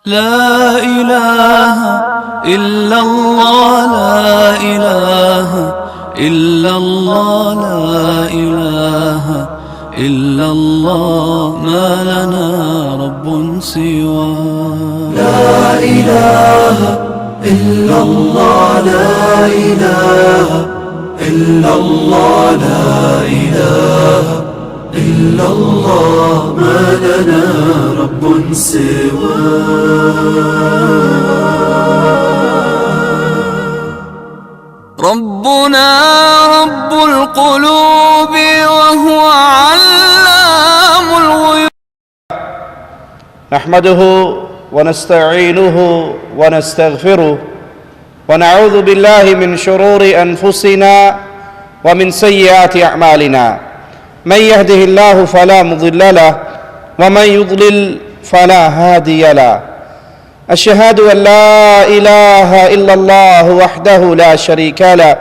لا إله إلا الله لا إله إلا الله لا إله إلا الله ما لنا رب سوى لا إله إلا الله لا إله إلا الله لا إله إلا الله ما لنا رب ربنا رب القلوب وهو علام الغيوب نحمده ونستعينه ونستغفره ونعوذ بالله من شرور أنفسنا ومن سيئات أعمالنا من يهده الله فلا مضل له ومن يضلل فلا هادي له أشهد أن لا إله إلا الله وحده لا شريك له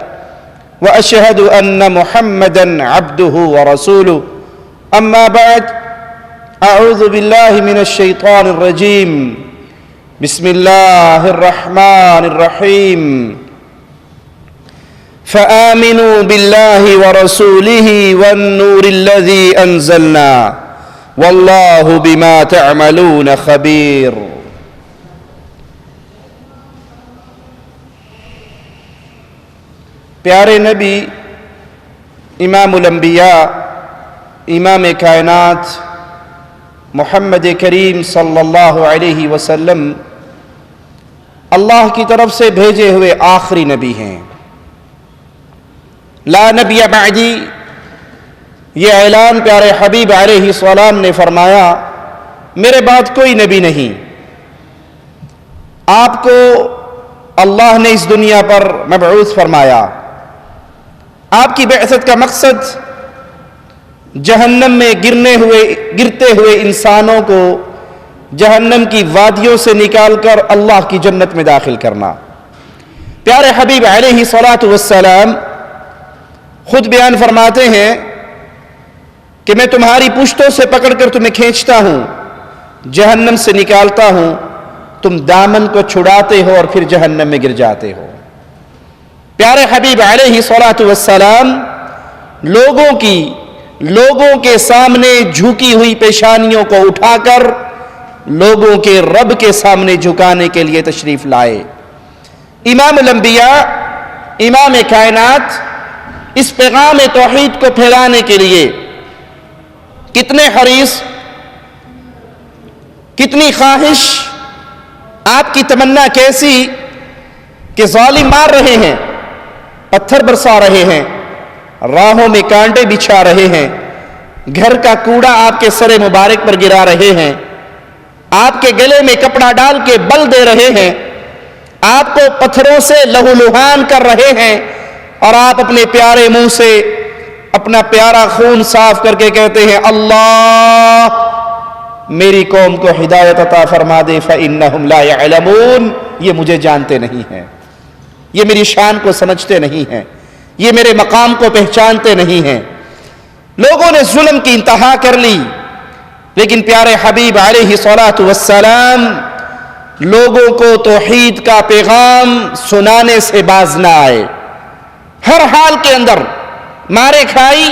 وأشهد أن محمدًا عبده ورسوله أما بعد أعوذ بالله من الشيطان الرجيم بسم الله الرحمن الرحيم فآمنوا بالله ورسوله والنور الذي أنزلنا والله بما تعملون خبير پیارے نبی امام الانبیاء امام کائنات محمد کریم صلی اللہ علیہ وسلم اللہ کی طرف سے بھیجے ہوئے آخری نبی ہیں۔ لا نبی بعدی، یہ اعلان پیارے حبیب علیہ السلام نے فرمایا، میرے بعد کوئی نبی نہیں۔ آپ کو اللہ نے اس دنیا پر مبعوث فرمایا۔ آپ کی بعثت کا مقصد جہنم میں گرتے ہوئے انسانوں کو جہنم کی وادیوں سے نکال کر اللہ کی جنت میں داخل کرنا۔ پیارے حبیب علیہ الصلاۃ والسلام خود بیان فرماتے ہیں کہ میں تمہاری پشتوں سے پکڑ کر تمہیں کھینچتا ہوں، جہنم سے نکالتا ہوں، تم دامن کو چھڑاتے ہو اور پھر جہنم میں گر جاتے ہو۔ پیارے حبیب علیہ الصلاۃ والسلام لوگوں کے سامنے جھکی ہوئی پیشانیوں کو اٹھا کر لوگوں کے رب کے سامنے جھکانے کے لیے تشریف لائے۔ امام الانبیاء امام کائنات اس پیغام توحید کو پھیلانے کے لیے کتنے حریص، کتنی خواہش، آپ کی تمنا کیسی کہ ظالم مار رہے ہیں، پتھر برسا رہے ہیں، راہوں میں کانٹے بچھا رہے ہیں، گھر کا کوڑا آپ کے سر مبارک پر گرا رہے ہیں، آپ کے گلے میں کپڑا ڈال کے بل دے رہے ہیں، آپ کو پتھروں سے لہو لہان کر رہے ہیں، اور آپ اپنے پیارے منہ سے اپنا پیارا خون صاف کر کے کہتے ہیں، اللہ میری قوم کو ہدایت عطا فرما دے فإنہم لا يعلمون، یہ مجھے جانتے نہیں ہیں، یہ میری شان کو سمجھتے نہیں ہیں، یہ میرے مقام کو پہچانتے نہیں ہیں۔ لوگوں نے ظلم کی انتہا کر لی، لیکن پیارے حبیب علیہ الصلاۃ والسلام لوگوں کو توحید کا پیغام سنانے سے باز نہ آئے۔ ہر حال کے اندر مارے کھائی،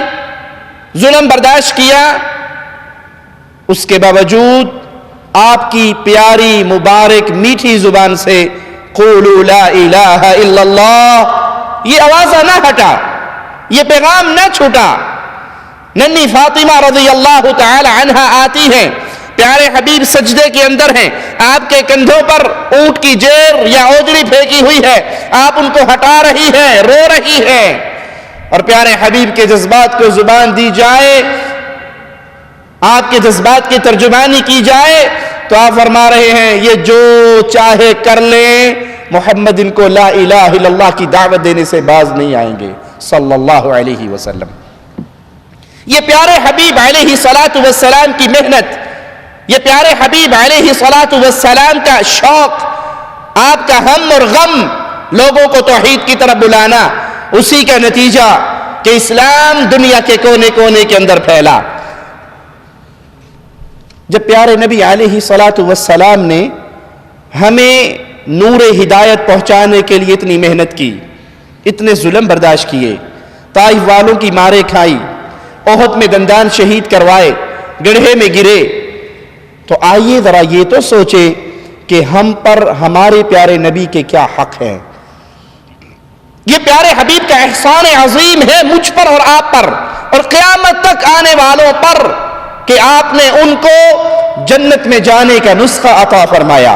ظلم برداشت کیا، اس کے باوجود آپ کی پیاری مبارک میٹھی زبان سے قولوا لا الہ الا اللہ، یہ آوازہ نہ ہٹا، یہ پیغام نہ چھوٹا۔ ننھی فاطمہ رضی اللہ تعالی عنہا آتی ہیں، پیارے حبیب سجدے کے اندر ہیں، آپ کے کندھوں پر اونٹ کی جیر یا اوجڑی پھینکی ہوئی ہے، آپ ان کو ہٹا رہی ہیں، رو رہی ہیں، اور پیارے حبیب کے جذبات کو زبان دی جائے، آپ کے جذبات کی ترجمانی کی جائے تو آپ فرما رہے ہیں، یہ جو چاہے کر لیں، محمد ان کو لا الہ الا اللہ کی دعوت دینے سے باز نہیں آئیں گے صلی اللہ علیہ وسلم۔ یہ پیارے حبیب علیہ الصلاۃ والسلام کی محنت، یہ پیارے حبیب علیہ الصلاۃ والسلام کا شوق، آپ کا ہم اور غم لوگوں کو توحید کی طرف بلانا، اسی کا نتیجہ کہ اسلام دنیا کے کونے کونے کے اندر پھیلا۔ جب پیارے نبی علیہ الصلاۃ والسلام نے ہمیں نور ہدایت پہنچانے کے لیے اتنی محنت کی، اتنے ظلم برداشت کیے، طائف والوں کی مارے کھائی، احد میں دندان شہید کروائے، گڑھے میں گرے، تو آئیے ذرا یہ تو سوچے کہ ہم پر ہمارے پیارے نبی کے کیا حق ہیں۔ یہ پیارے حبیب کا احسان عظیم ہے مجھ پر اور آپ پر اور قیامت تک آنے والوں پر کہ آپ نے ان کو جنت میں جانے کا نسخہ عطا فرمایا،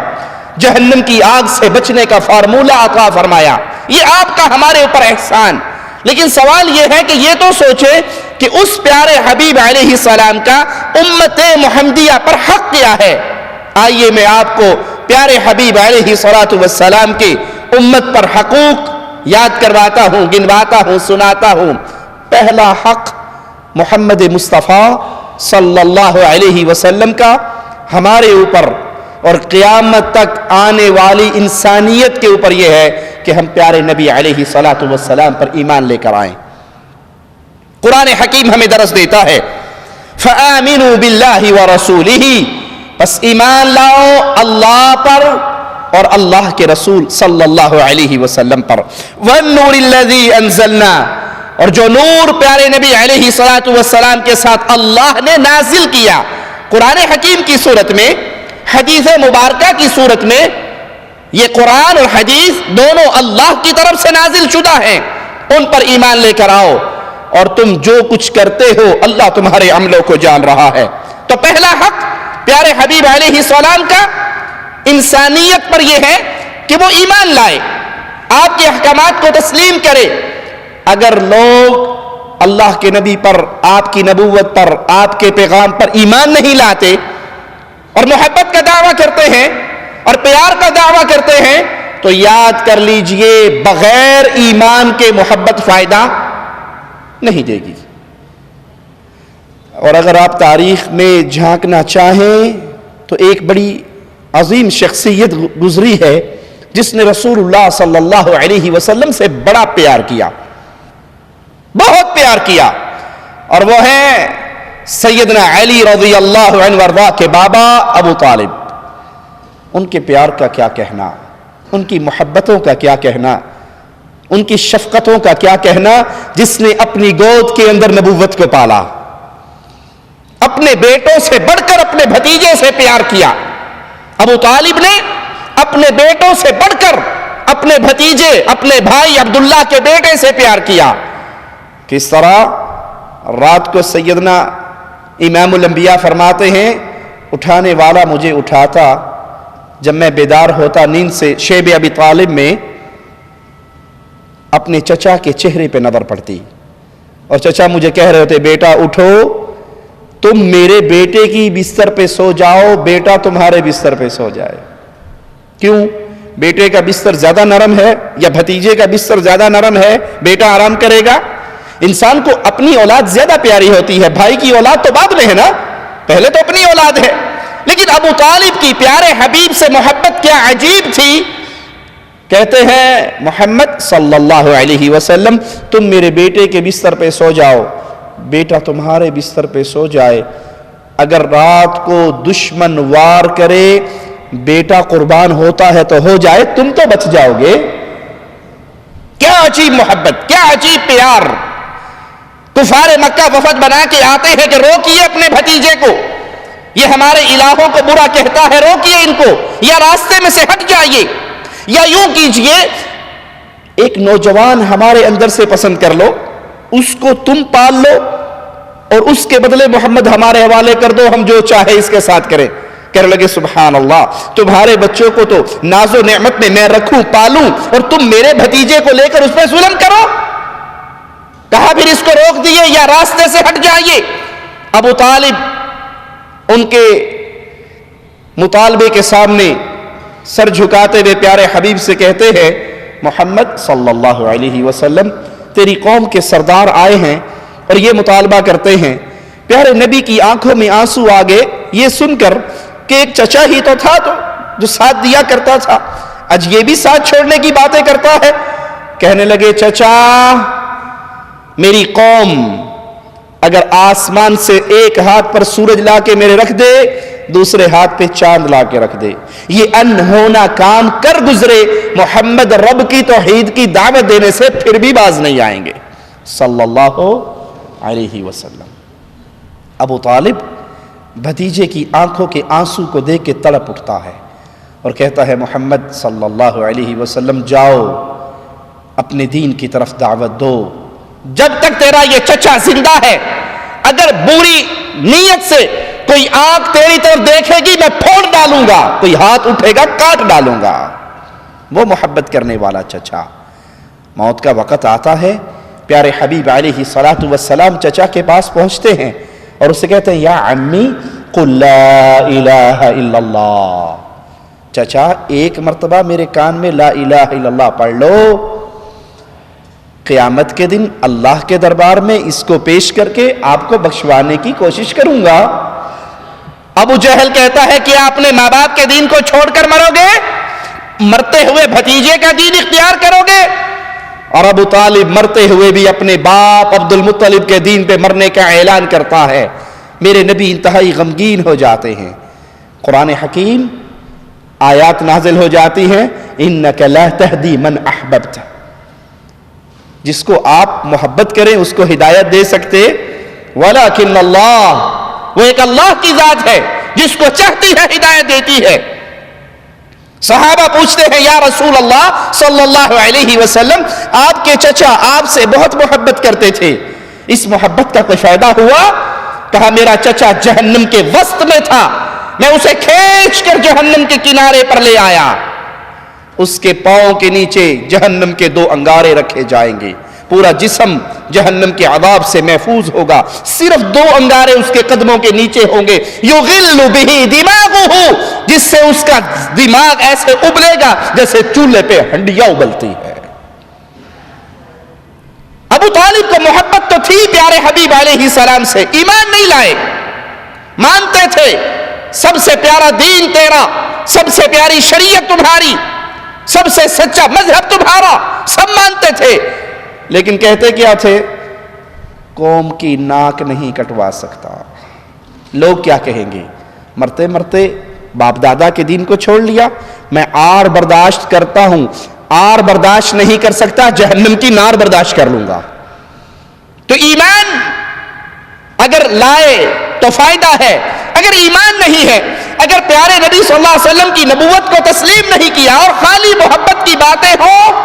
جہنم کی آگ سے بچنے کا فارمولہ عطا فرمایا۔ یہ آپ کا ہمارے اوپر احسان۔ لیکن سوال یہ ہے کہ یہ تو سوچے کہ اس پیارے حبیب علیہ السلام کا امت محمدیہ پر حق کیا ہے۔ آئیے میں آپ کو پیارے حبیب علیہ السلام کی امت پر حقوق یاد کرواتا ہوں، گنواتا ہوں، سناتا ہوں۔ پہلا حق محمد مصطفیٰ صلی اللہ علیہ وسلم کا ہمارے اوپر اور قیامت تک آنے والی انسانیت کے اوپر یہ ہے کہ ہم پیارے نبی علیہ السلام پر ایمان لے کر آئیں۔ قرآن حکیم ہمیں درس دیتا ہے فَآمِنُوا بِاللَّهِ وَرَسُولِهِ، پس ایمان لاؤ اللہ پر اور اللہ کے رسول صلی اللہ علیہ وسلم پر۔ وَالنُّورِ الَّذِي أَنزَلْنَا، اور جو نور پیارے نبی علیہ السلام کے ساتھ اللہ نے نازل کیا۔ قرآن حکیم کی صورت میں، حدیث مبارکہ کی صورت میں، یہ قرآن اور حدیث دونوں اللہ کی طرف سے نازل شدہ ہیں، ان پر ایمان لے کر آؤ اور تم جو کچھ کرتے ہو اللہ تمہارے عملوں کو جان رہا ہے۔ تو پہلا حق پیارے حبیب علیہ السلام کا انسانیت پر یہ ہے کہ وہ ایمان لائے، آپ کے احکامات کو تسلیم کرے۔ اگر لوگ اللہ کے نبی پر، آپ کی نبوت پر، آپ کے پیغام پر ایمان نہیں لاتے اور محبت کا دعویٰ کرتے ہیں اور پیار کا دعویٰ کرتے ہیں تو یاد کر لیجئے بغیر ایمان کے محبت فائدہ نہیں دے گی۔ اور اگر آپ تاریخ میں جھانکنا چاہیں تو ایک بڑی عظیم شخصیت گزری ہے جس نے رسول اللہ صلی اللہ علیہ وسلم سے بڑا پیار کیا، بہت پیار کیا، اور وہ ہیں سیدنا علی رضی اللہ عنہ وارضاہ کے بابا ابو طالب۔ ان کے پیار کا کیا کہنا، ان کی محبتوں کا کیا کہنا، ان کی شفقتوں کا کیا کہنا، جس نے اپنی گود کے اندر نبوت کو پالا، اپنے بیٹوں سے بڑھ کر اپنے بھتیجے سے پیار کیا۔ ابو طالب نے اپنے بیٹوں سے بڑھ کر اپنے بھتیجے، اپنے بھائی عبداللہ کے بیٹے سے پیار کیا۔ کس طرح رات کو سیدنا امام الانبیاء فرماتے ہیں اٹھانے والا مجھے اٹھاتا، جب میں بیدار ہوتا نیند سے شیب ابی طالب میں اپنے چچا کے چہرے پہ نظر پڑتی اور چچا مجھے کہہ رہے ہوتے بیٹا اٹھو، تم میرے بیٹے کی بستر پہ سو جاؤ، بیٹا تمہارے بستر پہ سو جائے۔ کیوں؟ بیٹے کا بستر زیادہ نرم ہے یا بھتیجے کا بستر زیادہ نرم ہے؟ بیٹا آرام کرے گا۔ انسان کو اپنی اولاد زیادہ پیاری ہوتی ہے، بھائی کی اولاد تو بعد میں ہے نا، پہلے تو اپنی اولاد ہے۔ لیکن ابو طالب کی پیارے حبیب سے محبت کیا عجیب تھی۔ کہتے ہیں محمد صلی اللہ علیہ وسلم تم میرے بیٹے کے بستر پہ سو جاؤ، بیٹا تمہارے بستر پہ سو جائے، اگر رات کو دشمن وار کرے بیٹا قربان ہوتا ہے تو ہو جائے، تم تو بچ جاؤ گے۔ کیا عجیب محبت، کیا عجیب پیار۔ کفار مکہ وفد بنا کے آتے ہیں کہ روکیے اپنے بھتیجے کو، یہ ہمارے الہوں کو برا کہتا ہے، روکیے ان کو، یا راستے میں سے ہٹ جائیے، یا یوں کیجئے ایک نوجوان ہمارے اندر سے پسند کر لو، اس کو تم پال لو اور اس کے بدلے محمد ہمارے حوالے کر دو، ہم جو چاہے اس کے ساتھ کریں۔ کہنے لگے سبحان اللہ، تمہارے بچوں کو تو ناز و نعمت میں میں رکھوں پالوں اور تم میرے بھتیجے کو لے کر اس پہ ظلم کرو۔ کہا پھر اس کو روک دیے یا راستے سے ہٹ جائیے۔ ابو طالب ان کے مطالبے کے سامنے سر جھکاتے ہوئے پیارے حبیب سے کہتے ہیں محمد صلی اللہ علیہ وسلم تیری قوم کے سردار آئے ہیں اور یہ مطالبہ کرتے ہیں۔ پیارے نبی کی آنکھوں میں آنسو آ گئے یہ سن کر کہ ایک چچا ہی تو تھا تو جو ساتھ دیا کرتا تھا، آج یہ بھی ساتھ چھوڑنے کی باتیں کرتا ہے۔ کہنے لگے چچا میری قوم اگر آسمان سے ایک ہاتھ پر سورج لا کے میرے رکھ دے دوسرے ہاتھ پہ چاند لا کے رکھ دے، یہ انہونا کام کر گزرے، محمد رب کی توحید کی دعوت دینے سے پھر بھی باز نہیں آئیں گے صلی اللہ علیہ وسلم۔ ابو طالب بھتیجے کی آنکھوں کے آنسو کو دیکھ کے تڑپ اٹھتا ہے اور کہتا ہے محمد صلی اللہ علیہ وسلم جاؤ اپنے دین کی طرف دعوت دو، جب تک تیرا یہ چچا زندہ ہے اگر بری نیت سے کوئی آنکھ تیری طرف دیکھے گی میں پھوڑ ڈالوں گا، کوئی ہاتھ اٹھے گا کاٹ ڈالوں گا۔ وہ محبت کرنے والا چچا، موت کا وقت آتا ہے، پیارے حبیب علیہ الصلاۃ والسلام چچا کے پاس پہنچتے ہیں اور اسے کہتے ہیں یا عمی قل لا الہ الا اللہ، چچا ایک مرتبہ میرے کان میں لا الہ الا اللہ پڑھ لو، قیامت کے دن اللہ کے دربار میں اس کو پیش کر کے آپ کو بخشوانے کی کوشش کروں گا۔ ابو جہل کہتا ہے کہ آپ نے ماں باپ کے دین کو چھوڑ کر مرو گے، مرتے ہوئے بھتیجے کا دین اختیار کرو گے؟ اور ابو طالب مرتے ہوئے بھی اپنے باپ عبد المطلب کے دین پہ مرنے کا اعلان کرتا ہے۔ میرے نبی انتہائی غمگین ہو جاتے ہیں، قرآن حکیم آیات نازل ہو جاتی ہیں انک لا تہدی من احببت، جس کو آپ محبت کریں اس کو ہدایت دے سکتے، ولیکن اللہ، وہ ایک اللہ کی ذات ہے جس کو چاہتی ہے ہدایت دیتی ہے۔ صحابہ پوچھتے ہیں یا رسول اللہ صلی اللہ علیہ وسلم آپ کے چچا آپ سے بہت محبت کرتے تھے، اس محبت کا کوئی فائدہ ہوا؟ کہا میرا چچا جہنم کے وسط میں تھا، میں اسے کھینچ کر جہنم کے کنارے پر لے آیا، اس کے پاؤں کے نیچے جہنم کے 2 انگارے رکھے جائیں گے، پورا جسم جہنم کے عذاب سے محفوظ ہوگا، صرف 2 انگارے اس کے قدموں کے نیچے ہوں گے، یغل بہ دماغہ، جس سے اس کا دماغ ایسے ابلے گا جیسے چولہے پہ ہنڈیاں ابلتی ہے۔ ابو طالب کو محبت تو تھی پیارے حبیب علیہ السلام سے، ایمان نہیں لائے، مانتے تھے سب سے پیارا دین تیرا، سب سے پیاری شریعت تمہاری، سب سے سچا مذہب تمہارا، سب مانتے تھے، لیکن کہتے کیا تھے؟ قوم کی ناک نہیں کٹوا سکتا، لوگ کیا کہیں گے؟ مرتے مرتے باپ دادا کے دین کو چھوڑ لیا، میں آر برداشت کرتا ہوں، آر برداشت نہیں کر سکتا جہنم کی نار برداشت کر لوں گا۔ تو ایمان اگر لائے تو فائدہ ہے، اگر ایمان نہیں ہے، اگر پیارے نبی صلی اللہ علیہ وسلم کی نبوت کو تسلیم نہیں کیا اور خالی محبت کی باتیں ہوں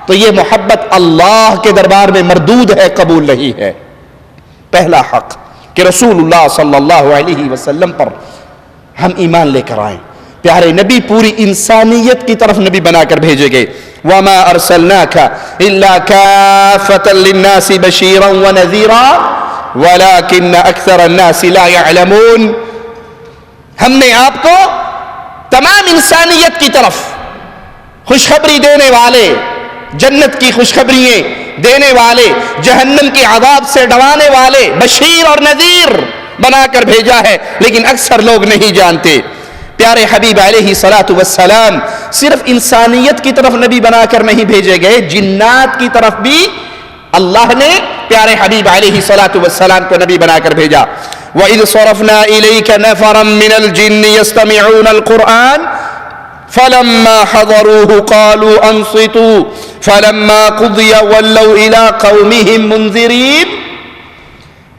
تو یہ محبت اللہ کے دربار میں مردود ہے، قبول نہیں ہے۔ پہلا حق کہ رسول اللہ صلی اللہ علیہ وسلم پر ہم ایمان لے کر آئیں، پیارے نبی پوری انسانیت کی طرف نبی بنا کر بھیجے گئے، وَمَا أَرْسَلْنَاكَ إِلَّا كَافَةً لِلنَّاسِ بَشِيرًا وَنَذِيرًا وَلَكِنَّ أَكْثَرَ النَّاسِ لَا يَعْلَمُونَ، ہم نے آپ کو تمام انسانیت کی طرف خوشخبری دینے والے، جنت کی خوشخبریاں دینے والے، جہنم کے عذاب سے ڈرانے والے، بشیر اور نذیر بنا کر بھیجا ہے، لیکن اکثر لوگ نہیں جانتے۔ پیارے حبیب علیہ الصلاۃ والسلام صرف انسانیت کی طرف نبی بنا کر نہیں بھیجے گئے، جنات کی طرف بھی اللہ نے پیارے حبیب علیہ الصلاۃ والسلام کو نبی بنا کر بھیجا۔ وَإِذْ صَرَفْنَا إِلَيْكَ نَفَرًا مِّنَ الْجِنِّ يَسْتَمِعُونَ الْقُرْآنَ فَلَمَّا حَضَرُوهُ قَالُوا أَنصِتُوا فَلَمَّا قُضِيَ وَلَّوْا إِلَىٰ قَوْمِهِمْ مُنذِرِينَ،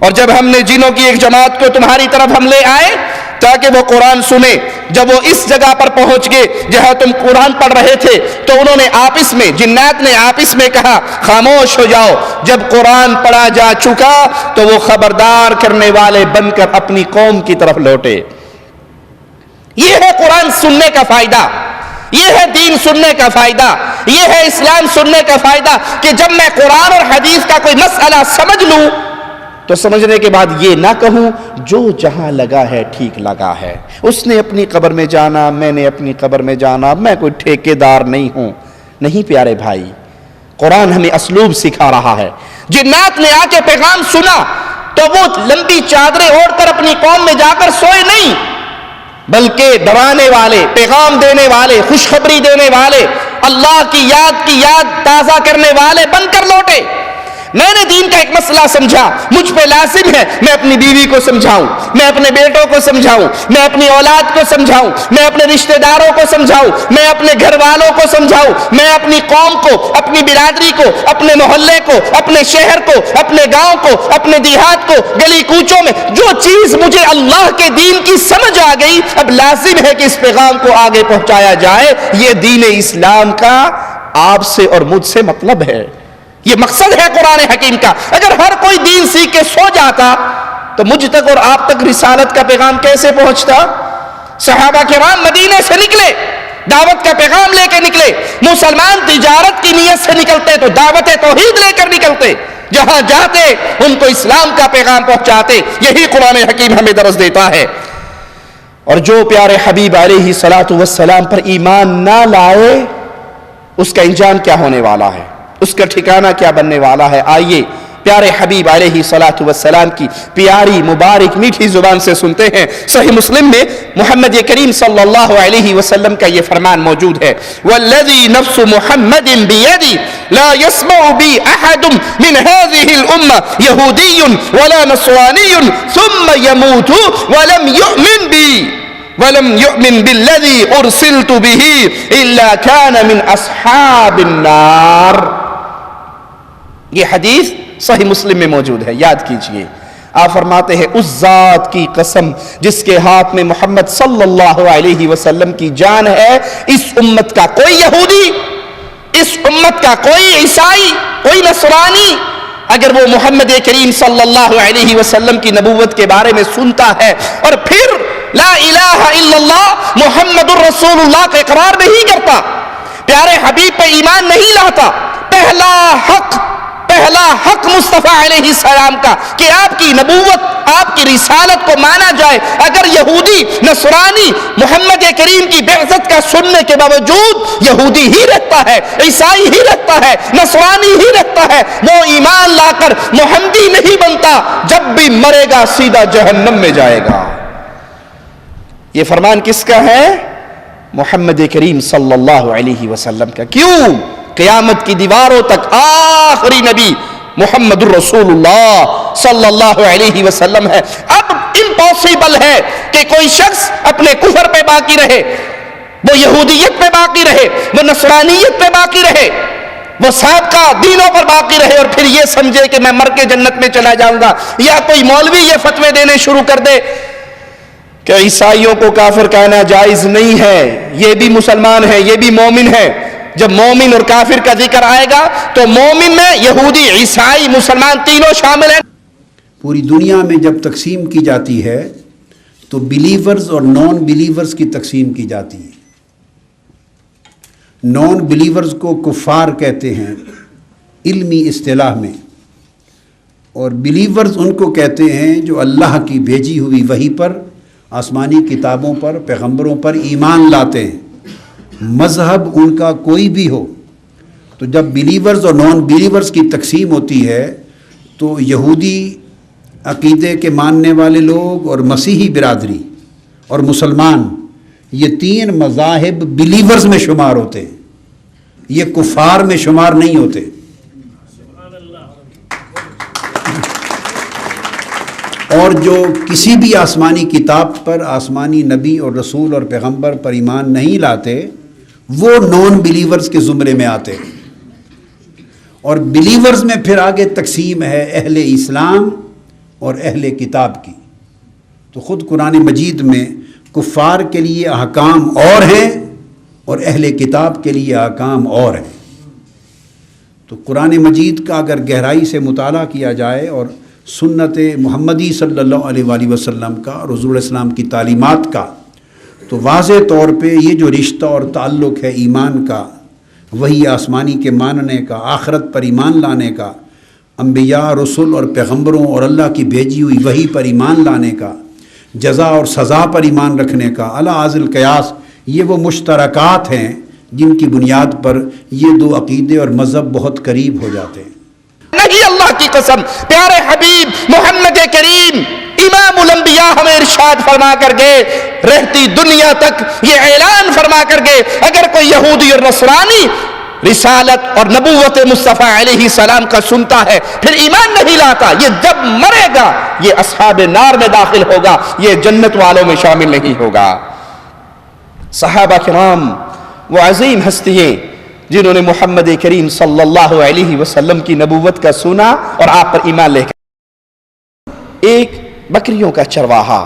اور جب ہم نے جنوں کی ایک جماعت کو تمہاری طرف ہم لے آئے تاکہ وہ قرآن سنے، جب وہ اس جگہ پر پہنچ گئے جہاں تم قرآن پڑھ رہے تھے تو انہوں نے آپس میں، جنات نے آپس میں کہا خاموش ہو جاؤ۔ جب قرآن پڑھا جا چکا تو وہ خبردار کرنے والے بن کر اپنی قوم کی طرف لوٹے۔ یہ ہے قرآن سننے کا فائدہ، یہ ہے دین سننے کا فائدہ، یہ ہے اسلام سننے کا فائدہ کہ جب میں قرآن اور حدیث کا کوئی مسئلہ سمجھ لوں تو سمجھنے کے بعد یہ نہ کہوں جو جہاں لگا ہے ٹھیک لگا ہے، اس نے اپنی قبر میں جانا، میں نے اپنی قبر میں جانا، میں کوئی ٹھیکیدار نہیں ہوں۔ نہیں پیارے بھائی، قرآن ہمیں اسلوب سکھا رہا ہے۔ جنات نے آ کے پیغام سنا تو وہ لمبی چادریں اوڑھ کر اپنی قوم میں جا کر سوئے نہیں، بلکہ ڈرانے والے، پیغام دینے والے، خوشخبری دینے والے، اللہ کی یاد تازہ کرنے والے بن کر لوٹے۔ میں نے دین کا ایک مسئلہ سمجھا، مجھ پہ لازم ہے میں اپنی بیوی کو سمجھاؤں، میں اپنے بیٹوں کو سمجھاؤں، میں اپنی اولاد کو سمجھاؤں، میں اپنے رشتہ داروں کو سمجھاؤں، میں اپنے گھر والوں کو سمجھاؤں، میں اپنی قوم کو، اپنی برادری کو، اپنے محلے کو، اپنے شہر کو، اپنے گاؤں کو، اپنے دیہات کو، گلی کوچوں میں جو چیز مجھے اللہ کے دین کی سمجھ آ گئی، اب لازم ہے کہ اس پیغام کو آگے پہنچایا جائے۔ یہ دین اسلام کا آپ سے اور مجھ سے مطلب ہے، یہ مقصد ہے قرآن حکیم کا۔ اگر ہر کوئی دین سیکھ کے سو جاتا تو مجھ تک اور آپ تک رسالت کا پیغام کیسے پہنچتا؟ صحابہ کرام مدینے سے نکلے، دعوت کا پیغام لے کے نکلے۔ مسلمان تجارت کی نیت سے نکلتے تو دعوت توحید لے کر نکلتے، جہاں جاتے ان کو اسلام کا پیغام پہنچاتے۔ یہی قرآن حکیم ہمیں درس دیتا ہے۔ اور جو پیارے حبیب علیہ الصلوۃ والسلام پر ایمان نہ لائے، اس کا انجام کیا ہونے والا ہے، اس کا ٹھکانہ کیا بننے والا ہے؟ آئیے پیارے حبیب علیہ الصلوۃ والسلام کی پیاری مبارک میٹھی زبان سے سنتے ہیں۔ صحیح مسلم میں محمد کریم صلی اللہ علیہ وسلم کا یہ فرمان موجود ہے، والذی نفس محمد بیدی لا يسمع بی احد من هذه الامہ یہودی ولا نصرانی ثم يموت ولم يؤمن بی وَلَمْ يُؤْمِنْ بِالَّذِي أُرْسِلْتُ بِهِ إِلَّا كَانَ مِنْ أَصْحَابِ النَّارِ۔ یہ حدیث صحیح مسلم میں موجود ہے، یاد کیجئے۔ آپ فرماتے ہیں اس ذات کی قسم جس کے ہاتھ میں محمد صلی اللہ علیہ وسلم کی جان ہے، اس امت کا کوئی یہودی، اس امت کا کوئی عیسائی، کوئی نصرانی اگر وہ محمد کریم صلی اللہ علیہ وسلم کی نبوت کے بارے میں سنتا ہے اور پھر لا الہ الا اللہ محمد الرسول اللہ کا اقرار نہیں کرتا، پیارے حبیب پہ ایمان نہیں لاتا، پہلا حق مصطفیٰ علیہ السلام کا کہ آپ کی نبوت، آپ کی رسالت کو مانا جائے۔ اگر یہودی نصرانی محمد کریم کی بعثت کا سننے کے باوجود یہودی ہی رہتا ہے، عیسائی ہی رہتا ہے، نصرانی ہی رہتا ہے، وہ ایمان لا کر محمدی نہیں بنتا، جب بھی مرے گا سیدھا جہنم میں جائے گا۔ یہ فرمان کس کا ہے؟ محمد کریم صلی اللہ علیہ وسلم کا۔ کیوں؟ قیامت کی دیواروں تک آخری نبی محمد الرسول اللہ صلی اللہ علیہ وسلم ہے۔ اب امپاسبل ہے کہ کوئی شخص اپنے کفر پہ باقی رہے، وہ یہودیت پہ باقی رہے، وہ نصرانیت پہ باقی رہے، وہ سابقہ دینوں پر باقی رہے اور پھر یہ سمجھے کہ میں مر کے جنت میں چلا جاؤں گا۔ یا کوئی مولوی یہ فتوے دینے شروع کر دے کہ عیسائیوں کو کافر کہنا جائز نہیں ہے، یہ بھی مسلمان ہے، یہ بھی مومن ہے۔ جب مومن اور کافر کا ذکر آئے گا تو مومن میں یہودی، عیسائی، مسلمان تینوں شامل ہیں۔ پوری دنیا میں جب تقسیم کی جاتی ہے تو بلیورز اور نان بلیورز کی تقسیم کی جاتی ہے۔ نان بلیورز کو کفار کہتے ہیں علمی اصطلاح میں، اور بلیورز ان کو کہتے ہیں جو اللہ کی بھیجی ہوئی وحی پر، آسمانی کتابوں پر، پیغمبروں پر ایمان لاتے ہیں، مذہب ان کا کوئی بھی ہو۔ تو جب بلیورز اور نان بلیورز کی تقسیم ہوتی ہے تو یہودی عقیدے کے ماننے والے لوگ اور مسیحی برادری اور مسلمان، یہ تین مذاہب بلیورز میں شمار ہوتے ہیں، یہ کفار میں شمار نہیں ہوتے۔ اور جو کسی بھی آسمانی کتاب پر، آسمانی نبی اور رسول اور پیغمبر پر ایمان نہیں لاتے، وہ نان بلیورز کے زمرے میں آتے ہیں۔ اور بلیورز میں پھر آگے تقسیم ہے اہل اسلام اور اہل کتاب کی۔ تو خود قرآن مجید میں کفار کے لیے احکام اور ہیں اور اہل کتاب کے لیے احکام اور ہیں۔ تو قرآن مجید کا اگر گہرائی سے مطالعہ کیا جائے اور سنت محمدی صلی اللہ علیہ وآلہ وسلم کا اور حضور السلام کی تعلیمات کا، تو واضح طور پہ یہ جو رشتہ اور تعلق ہے ایمان کا، وہی آسمانی کے ماننے کا، آخرت پر ایمان لانے کا، انبیاء، رسول اور پیغمبروں اور اللہ کی بھیجی ہوئی وحی پر ایمان لانے کا، جزا اور سزا پر ایمان رکھنے کا، اعلی ازل قیاس، یہ وہ مشترکات ہیں جن کی بنیاد پر یہ دو عقیدے اور مذہب بہت قریب ہو جاتے ہیں۔ نہیں، اللہ کی قسم، پیارے حبیب محمد کریم امام الانبیاء ہمیں ارشاد فرما کر گئے، رہتی دنیا تک یہ اعلان فرما کر گئے، اگر کوئی یہودی اور نصرانی رسالت اور نبوت مصطفیٰ علیہ السلام کا سنتا ہے پھر ایمان نہیں لاتا، یہ جب مرے گا یہ اصحاب نار میں داخل ہوگا، یہ جنت والوں میں شامل نہیں ہوگا۔ صحابہ کرام وہ عظیم ہستیاں جنہوں نے محمد کریم صلی اللہ علیہ وسلم کی نبوت کا سنا اور آپ پر ایمان لے کر۔ ایک بکریوں کا چرواہا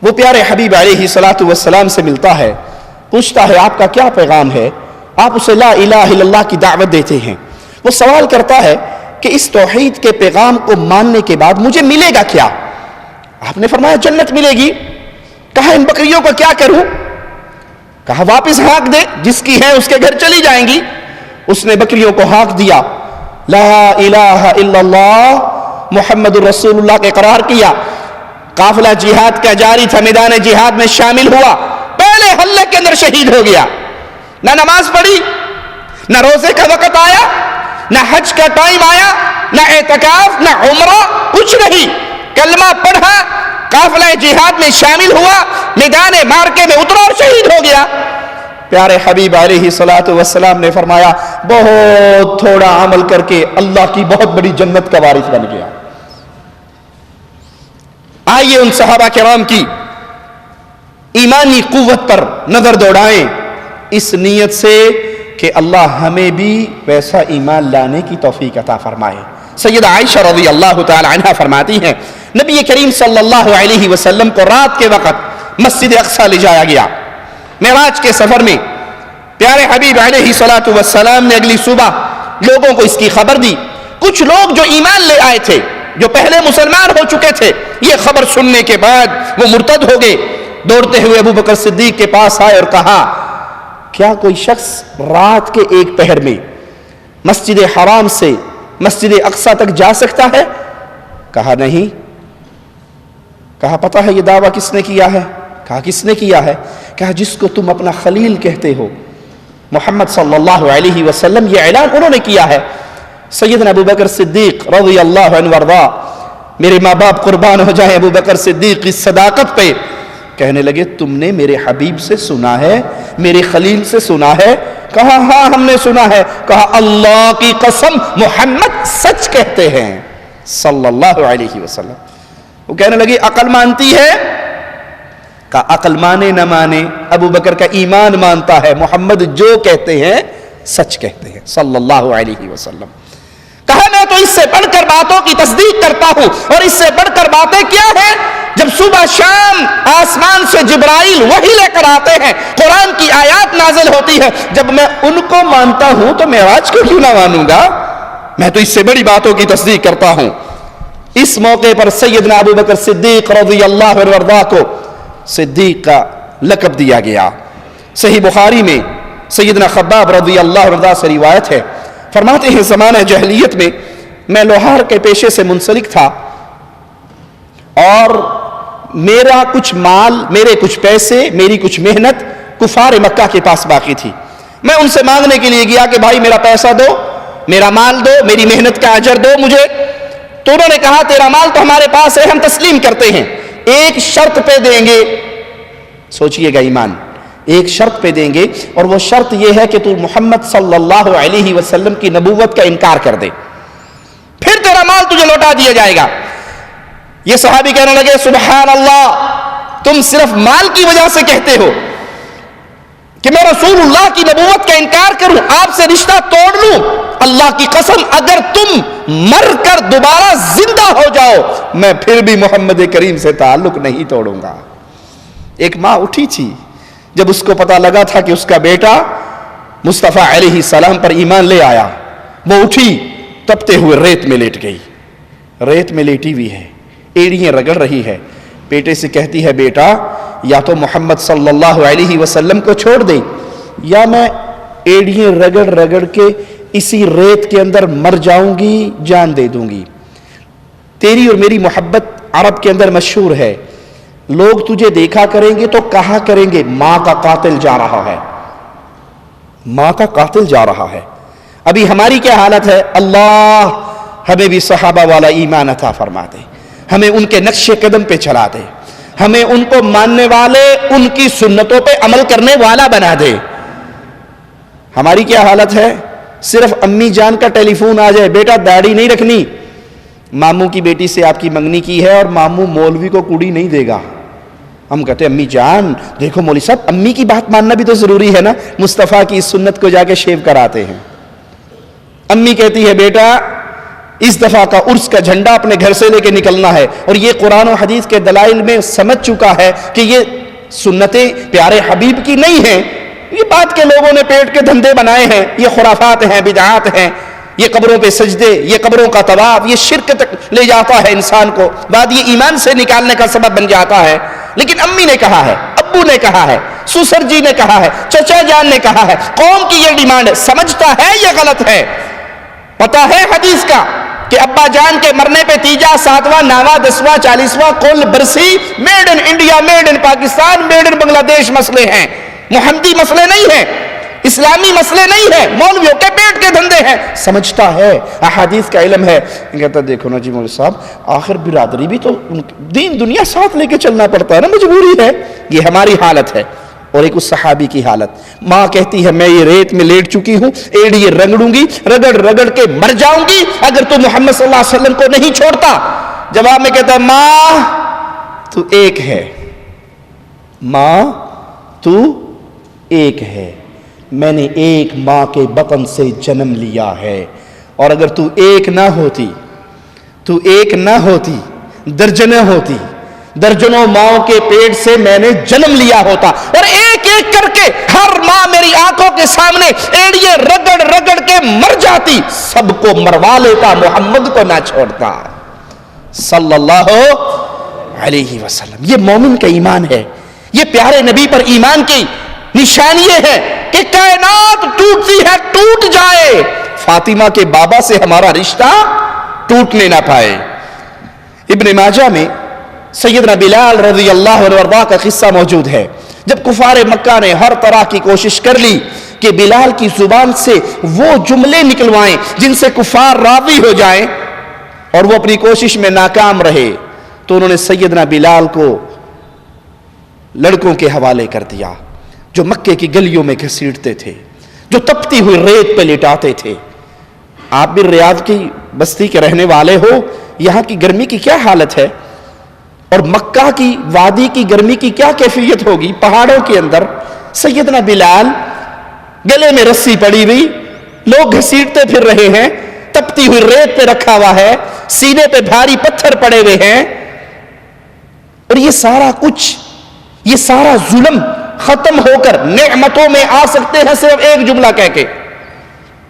وہ پیارے حبیب علیہ السلام سے ملتا ہے، پوچھتا ہے آپ کا کیا پیغام ہے؟ آپ اسے لا الہ الا اللہ کی دعوت دیتے ہیں۔ وہ سوال کرتا ہے کہ اس توحید کے پیغام کو ماننے کے بعد مجھے ملے گا کیا؟ آپ نے فرمایا جنت ملے گی۔ کہا ان بکریوں کو کیا کروں؟ کہا واپس ہانک دے، جس کی ہے اس کے گھر چلی جائیں گی۔ اس نے بکریوں کو ہانک دیا، لا الہ الا اللہ محمد الرسول اللہ کے اقرار کیا۔ قافلہ جہاد کا جاری تھا، میدان جہاد میں شامل ہوا، پہلے حلے کے اندر شہید ہو گیا۔ نہ نماز پڑھی، نہ روزے کا وقت آیا، نہ حج کا ٹائم آیا، نہ اعتکاف، نہ عمرہ، کچھ نہیں۔ کلمہ پڑھا، قافلہ جہاد میں شامل ہوا، میدان معرکے میں اترا اور شہید ہو گیا۔ پیارے حبیب علیہ السلام نے فرمایا بہت تھوڑا عمل کر کے اللہ کی بہت بڑی جنت کا وارث بن گیا۔ آئیے ان صحابہ کرام کی ایمانی قوت پر نظر دوڑائیں، اس نیت سے کہ اللہ ہمیں بھی ویسا ایمان لانے کی توفیق عطا فرمائے۔ سیدہ عائشہ رضی اللہ تعالی عنہ فرماتی ہیں نبی کریم صلی اللہ علیہ وسلم کو رات کے وقت مسجد اقصی لے جایا گیا۔ معراج کے سفر میں پیارے حبیب علیہ السلام نے اگلی صبح لوگوں کو اس کی خبر دی۔ کچھ لوگ جو ایمان لے آئے تھے، جو پہلے مسلمان ہو چکے تھے، یہ خبر سننے کے بعد وہ مرتد ہو گئے۔ دوڑتے ہوئے ابو بکر صدیق کے پاس آئے اور کہا کیا کوئی شخص رات کے ایک پہر میں مسجد حرام سے مسجد اقصی تک جا سکتا ہے؟ کہا نہیں۔ کہا پتہ ہے یہ دعویٰ کس نے کیا ہے؟ کہا کس نے کیا ہے؟ کہا جس کو تم اپنا خلیل کہتے ہو، محمد صلی اللہ علیہ وسلم، یہ اعلان انہوں نے کیا ہے۔ سیدنا ابو بکر صدیق رضی اللہ عنہ وارضا، میرے ماں باپ قربان ہو جائیں ابو بکر صدیق کی صداقت پہ، کہنے لگے تم نے میرے حبیب سے سنا ہے، میرے خلیل سے سنا ہے؟ کہا ہاں ہم نے سنا ہے۔ کہا اللہ کی قسم محمد سچ کہتے ہیں صلی اللہ علیہ وسلم۔ وہ کہنے لگے عقل مانتی ہے؟ کہا عقل مانے نہ مانے، ابو بکر کا ایمان مانتا ہے، محمد جو کہتے ہیں سچ کہتے ہیں صلی اللہ علیہ وسلم۔ کہا میں تو اس سے بڑھ کر باتوں کی تصدیق کرتا ہوں، اور اس سے بڑھ کر باتیں کیا ہیں؟ جب صبح شام آسمان سے جبرائیل وحی لے کر آتے ہیں، قرآن کی آیات نازل ہوتی ہے، جب میں ان کو مانتا ہوں تو معراج کو کیوں نہ مانوں گا؟ میں تو اس سے بڑی باتوں کی تصدیق کرتا ہوں۔ اس موقع پر سیدنا ابو بکر صدیق رضی اللہ عنہ وارضا کو صدیق کا لقب دیا گیا۔ صحیح بخاری میں سیدنا خباب رضی اللہ عنہ سے روایت ہے، فرماتے ہیں زمانہ جاہلیت میں میں لوہار کے پیشے سے منسلک تھا، اور میرا کچھ مال، میرے کچھ پیسے، میری کچھ محنت کفار مکہ کے پاس باقی تھی۔ میں ان سے مانگنے کے لیے گیا کہ بھائی میرا پیسہ دو، میرا مال دو، میری محنت کا اجر دو مجھے۔ تو انہوں نے کہا تیرا مال تو ہمارے پاس ہے، ہم تسلیم کرتے ہیں، ایک شرط پہ دیں گے۔ سوچئے گا ایمان، ایک شرط پہ دیں گے، اور وہ شرط یہ ہے کہ تو محمد صلی اللہ علیہ وسلم کی نبوت کا انکار کر دے، پھر تیرا مال تجھے لوٹا دیا جائے گا۔ یہ صحابی کہنے لگے سبحان اللہ، تم صرف مال کی وجہ سے کہتے ہو کہ میں رسول اللہ کی نبوت کا انکار کروں، آپ سے رشتہ توڑ لوں؟ اللہ کی قسم اگر تم مر کر دوبارہ زندہ ہو جاؤ میں پھر بھی محمد کریم سے تعلق نہیں توڑوں گا۔ ایک ماں اٹھی تھی، جب اس کو پتا لگا تھا کہ اس کا بیٹا مصطفیٰ علیہ السلام پر ایمان لے آیا، وہ اٹھی، تپتے ہوئے ریت میں لیٹ گئی، ریت میں لیٹی ہوئی ہے، ایڑیاں رگڑ رہی ہے، بیٹے سے کہتی ہے بیٹا یا تو محمد صلی اللہ علیہ وسلم کو چھوڑ دے، یا میں ایڑیاں رگڑ رگڑ کے اسی ریت کے اندر مر جاؤں گی، جان دے دوں گی۔ تیری اور میری محبت عرب کے اندر مشہور ہے، لوگ تجھے دیکھا کریں گے تو کہا کریں گے ماں کا قاتل جا رہا ہے، ماں کا قاتل جا رہا ہے۔ ابھی ہماری کیا حالت ہے؟ اللہ ہمیں بھی صحابہ والا ایمان عطا فرما دے، ہمیں ان کے نقش قدم پہ چلا دے، ہمیں ان کو ماننے والے، ان کی سنتوں پہ عمل کرنے والا بنا دے۔ ہماری کیا حالت ہے؟ صرف امی جان کا ٹیلی فون آ جائے، بیٹا داڑھی نہیں رکھنی، ماموں کی بیٹی سے آپ کی منگنی کی ہے اور ماموں مولوی کو کڑی نہیں دے گا، ہم کہتے ہیں امی جان دیکھو مولوی صاحب امی کی بات ماننا بھی تو ضروری ہے نا، مصطفیٰ کی اس سنت کو جا کے شیو کراتے ہیں۔ امی کہتی ہے بیٹا اس دفعہ کا عرس کا جھنڈا اپنے گھر سے لے کے نکلنا ہے، اور یہ قرآن و حدیث کے دلائل میں سمجھ چکا ہے کہ یہ سنتیں پیارے حبیب کی نہیں ہیں، یہ بات کے لوگوں نے پیٹ کے دھندے بنائے ہیں، یہ خرافات ہیں، بدعات ہیں، یہ قبروں پہ سجدے، یہ قبروں کا طواف، یہ شرک تک لے جاتا ہے انسان کو، بعد یہ ایمان سے نکالنے کا سبب بن جاتا ہے۔ لیکن امی نے کہا ہے، ابو نے کہا ہے، سسر جی نے کہا ہے، چچا جان نے کہا ہے، قوم کی یہ ڈیمانڈ ہے، سمجھتا ہے یہ غلط ہے، پتا ہے حدیث کا کہ ابا جان کے مرنے پہ تیجا، ساتواں، نواں، 10واں، 40واں کل برسی made in India, made in Pakistan, made in Bangladesh مسئلے ہیں، محمدی مسئلے نہیں ہیں، اسلامی مسئلے نہیں ہیں، مولویوں کے پیٹ کے دھندے ہیں، سمجھتا ہے، احادیث کا علم ہے۔ کہتا دیکھو نا جی مولوی صاحب آخر برادری بھی تو دین دنیا ساتھ لے کے چلنا پڑتا ہے نا، مجبوری ہے۔ یہ ہماری حالت ہے۔ اور ایک اس صحابی کی حالت، ماں کہتی ہے میں یہ ریت میں لیٹ چکی ہوں، ایڑی رگڑوں گی، رگڑ رگڑ کے مر جاؤں گی اگر تو محمد صلی اللہ علیہ وسلم کو نہیں چھوڑتا۔ جواب میں کہتا ہے ماں تو ایک ہے، ماں تو ایک ہے، میں نے ایک ماں کے بطن سے جنم لیا ہے، اور اگر تو ایک نہ ہوتی، تو ایک نہ ہوتی، درجنیں ہوتی، درجنوں ماؤں کے پیٹ سے میں نے جنم لیا ہوتا، اور ایک ایک کر کے ہر ماں میری آنکھوں کے سامنے ایڑیے رگڑ رگڑ کے مر جاتی، سب کو مروا لیتا، محمد کو نہ چھوڑتا صلی اللہ علیہ وسلم۔ یہ مومن کا ایمان ہے، یہ پیارے نبی پر ایمان کی نشانی ہے کہ کائنات ٹوٹتی ہے ٹوٹ جائے، فاطمہ کے بابا سے ہمارا رشتہ ٹوٹنے نہ پائے۔ ابن ماجہ میں سیدنا بلال رضی اللہ عنہ وارضاہ کا قصہ موجود ہے، جب کفار مکہ نے ہر طرح کی کوشش کر لی کہ بلال کی زبان سے وہ جملے نکلوائیں جن سے کفار راضی ہو جائیں، اور وہ اپنی کوشش میں ناکام رہے، تو انہوں نے سیدنا بلال کو لڑکوں کے حوالے کر دیا جو مکے کی گلیوں میں گھسیٹتے تھے، جو تپتی ہوئی ریت پہ لٹاتے تھے۔ آپ بھی ریاض کی بستی کے رہنے والے ہو، یہاں کی گرمی کی کیا حالت ہے، اور مکہ کی وادی کی گرمی کی کیا کیفیت ہوگی پہاڑوں کے اندر۔ سیدنا بلال گلے میں رسی پڑی ہوئی، لوگ گھسیٹتے پھر رہے ہیں، تپتی ہوئی ریت پہ رکھا ہوا ہے، سینے پہ بھاری پتھر پڑے ہوئے ہیں، اور یہ سارا کچھ، یہ سارا ظلم ختم ہو کر نعمتوں میں آ سکتے ہیں صرف ایک جملہ کہہ کے۔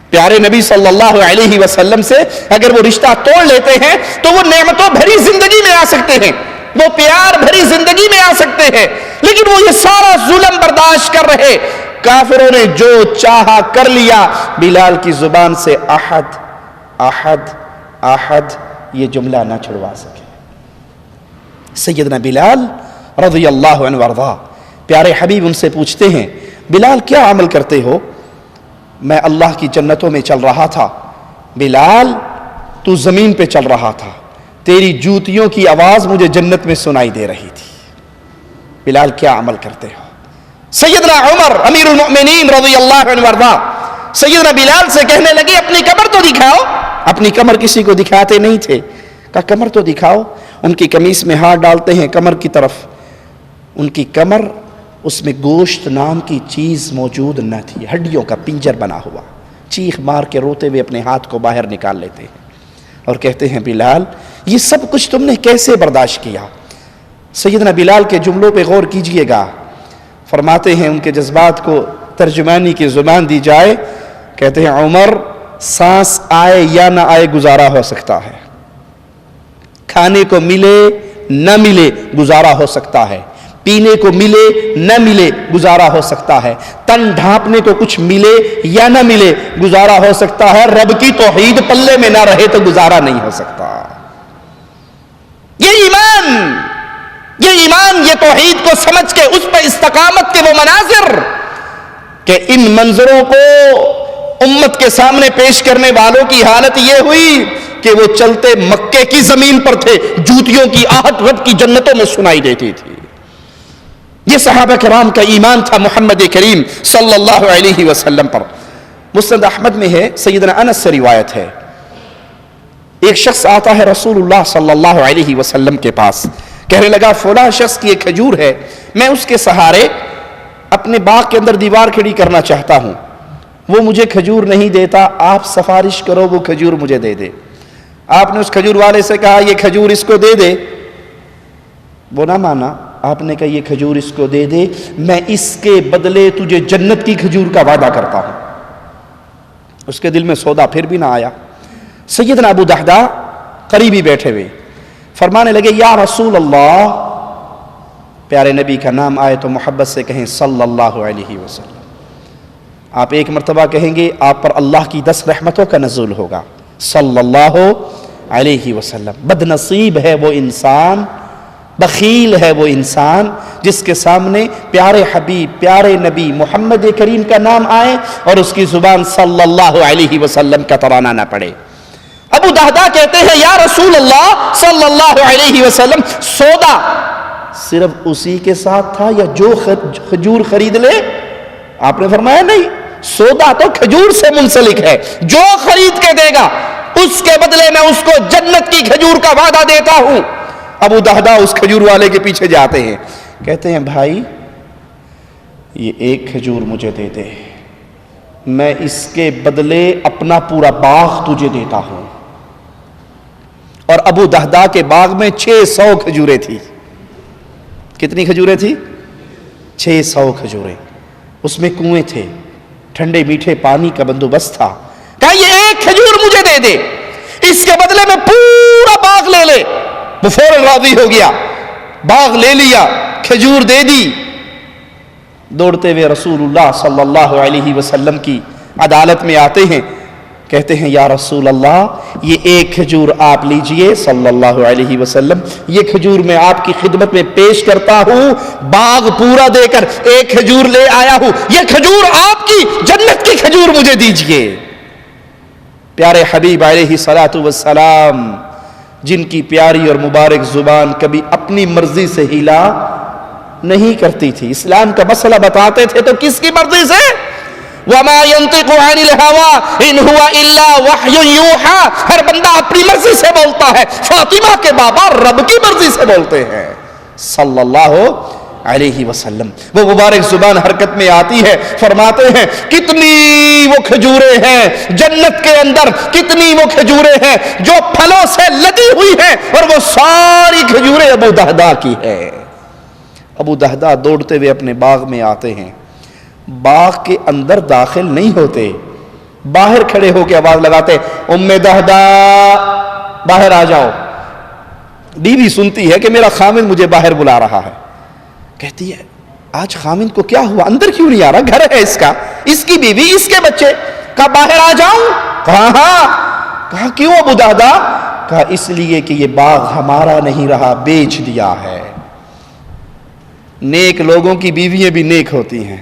پیارے نبی صلی اللہ علیہ وسلم سے اگر وہ رشتہ توڑ لیتے ہیں تو وہ نعمتوں بھری زندگی میں آ سکتے ہیں، وہ پیار بھری زندگی میں آ سکتے ہیں، لیکن وہ یہ سارا ظلم برداشت کر رہے۔ کافروں نے جو چاہا کر لیا، بلال کی زبان سے احد احد احد یہ جملہ نہ چھڑوا سکے۔ سیدنا بلال رضی اللہ عنہ وارضاہ، پیارے حبیب ان سے پوچھتے ہیں بلال کیا عمل کرتے ہو؟ میں اللہ کی جنتوں میں چل رہا تھا۔ بلال تو زمین پہ چل رہا تھا، تیری جوتیوں کی آواز مجھے جنت میں سنائی دے رہی تھی۔ بلال کیا عمل کرتے ہو؟ سیدنا عمر امیر المؤمنین رضی اللہ عنہ وارضاہ سیدنا بلال سے کہنے لگے اپنی کمر تو دکھاؤ۔ اپنی کمر کسی کو دکھاتے نہیں تھے، کہا کمر تو دکھاؤ۔ ان کی قمیص میں ہاتھ ڈالتے ہیں کمر کی طرف، ان کی کمر، اس میں گوشت نام کی چیز موجود نہ تھی، ہڈیوں کا پنجر بنا ہوا۔ چیخ مار کے روتے ہوئے اپنے ہاتھ کو باہر نکال لیتے ہیں اور کہتے ہیں بلال یہ سب کچھ تم نے کیسے برداشت کیا؟ سیدنا بلال کے جملوں پہ غور کیجئے گا، فرماتے ہیں ان کے جذبات کو ترجمانی کی زبان دی جائے، کہتے ہیں عمر سانس آئے یا نہ آئے گزارا ہو سکتا ہے، کھانے کو ملے نہ ملے گزارا ہو سکتا ہے، پینے کو ملے نہ ملے گزارا ہو سکتا ہے، تن ڈھانپنے کو کچھ ملے یا نہ ملے گزارا ہو سکتا ہے، رب کی توحید پلے میں نہ رہے تو گزارا نہیں ہو سکتا۔ یہ ایمان، یہ توحید کو سمجھ کے اس پہ استقامت کے وہ مناظر کہ ان منظروں کو امت کے سامنے پیش کرنے والوں کی حالت یہ ہوئی کہ وہ چلتے مکے کی زمین پر تھے، جوتیوں کی آہٹ رب کی جنتوں میں سنائی دیتی تھی۔ یہ صحابہ کرام کا ایمان تھا محمد کریم صلی اللہ علیہ وسلم پر۔ مسند احمد میں ہے، سیدنا انس سے روایت ہے، ایک شخص آتا ہے رسول اللہ صلی اللہ علیہ وسلم کے پاس، کہنے لگا فلاں شخص کی ایک کھجور ہے، میں اس کے سہارے اپنے باغ کے اندر دیوار کھڑی کرنا چاہتا ہوں، وہ مجھے کھجور نہیں دیتا، آپ سفارش کرو وہ کھجور مجھے دے دے۔ آپ نے اس کھجور والے سے کہا یہ کھجور اس کو دے دے، وہ نہ مانا، آپ نے کہا یہ کھجور اس کو دے دے، میں اس کے بدلے تجھے جنت کی کھجور کا وعدہ کرتا ہوں۔ اس کے دل میں سودا پھر بھی نہ آیا۔ سیدنا ابو دحدہ قریبی بیٹھے ہوئے فرمانے لگے یا رسول اللہ، پیارے نبی کا نام آئے تو محبت سے کہیں صلی اللہ علیہ وسلم۔ آپ ایک مرتبہ کہیں گے آپ پر اللہ کی 10 رحمتوں کا نزول ہوگا، صلی اللہ علیہ وسلم۔ بد نصیب ہے وہ انسان، بخیل ہے وہ انسان جس کے سامنے پیارے حبیب پیارے نبی محمد کریم کا نام آئے اور اس کی زبان صلی اللہ علیہ وسلم کا ترانہ نہ پڑے۔ ابو دحدہ کہتے ہیں یا رسول اللہ صلی اللہ علیہ وسلم، سودا صرف اسی کے ساتھ تھا یا جو کھجور خرید لے؟ آپ نے فرمایا نہیں، سودا تو کھجور سے منسلک ہے، جو خرید کے دے گا اس کے بدلے میں اس کو جنت کی کھجور کا وعدہ دیتا ہوں۔ ابو دحدہ اس کھجور والے کے پیچھے جاتے ہیں، کہتے ہیں بھائی یہ ایک کھجور مجھے دے دے، میں اس کے بدلے اپنا پورا باغ تجھے دیتا ہوں۔ اور ابو دحدہ کے باغ میں 600 کھجوریں تھی۔ کتنی کھجوریں تھی؟ 600 کھجوریں۔ اس میں کنویں تھے، ٹھنڈے میٹھے پانی کا بندوبست تھا۔ کہا یہ ایک کھجور مجھے دے دے، اس کے بدلے میں پورا باغ لے لے۔ وہ فوراً راضی ہو گیا، باغ لے لیا، کھجور دے دی۔ دوڑتے ہوئے رسول اللہ صلی اللہ علیہ وسلم کی عدالت میں آتے ہیں، کہتے ہیں یا رسول اللہ یہ ایک کھجور آپ لیجئے صلی اللہ علیہ وسلم، یہ کھجور میں آپ کی خدمت میں پیش کرتا ہوں، باغ پورا دے کر ایک کھجور لے آیا ہوں، یہ کھجور آپ کی جنت کی کھجور مجھے دیجئے۔ پیارے حبیب علیہ الصلوۃ والسلام جن کی پیاری اور مبارک زبان کبھی اپنی مرضی سے ہلا نہیں کرتی تھی، اسلام کا مسئلہ بتاتے تھے تو کس کی مرضی سے؟ وَمَا يَنطِقُ عَنِ الْهَوَىٰ إِنْ هُوَ إِلَّا وَحْيٌ يُوحَىٰ۔ ہر بندہ اپنی مرضی سے بولتا ہے، فاطمہ کے بابا رب کی مرضی سے بولتے ہیں صلی اللہ علیہ وسلم۔ وہ مبارک زبان حرکت میں آتی ہے، فرماتے ہیں کتنی وہ کھجوریں ہیں جنت کے اندر، کتنی وہ کھجوریں ہیں جو پھلوں سے لدی ہوئی ہیں، اور وہ ساری کھجوریں ابو دحدہ کی ہے۔ ابو دحدہ دوڑتے ہوئے اپنے باغ میں آتے ہیں، باغ کے اندر داخل نہیں ہوتے، باہر کھڑے ہو کے آواز لگاتے ام دحدہ باہر آ جاؤ۔ بیوی سنتی ہے کہ میرا خامن مجھے باہر بلا رہا ہے، کہتی ہے آج خامن کو کیا ہوا، اندر کیوں نہیں آ رہا، گھر ہے اس کا، اس کی بیوی، اس کے بچے۔ کہا باہر آ جاؤں؟ کہا ہاں۔ کہا کیوں ابو دحدہ؟ کہا اس لیے کہ یہ باغ ہمارا نہیں رہا، بیچ دیا ہے۔ نیک لوگوں کی بیویاں بھی نیک ہوتی ہیں،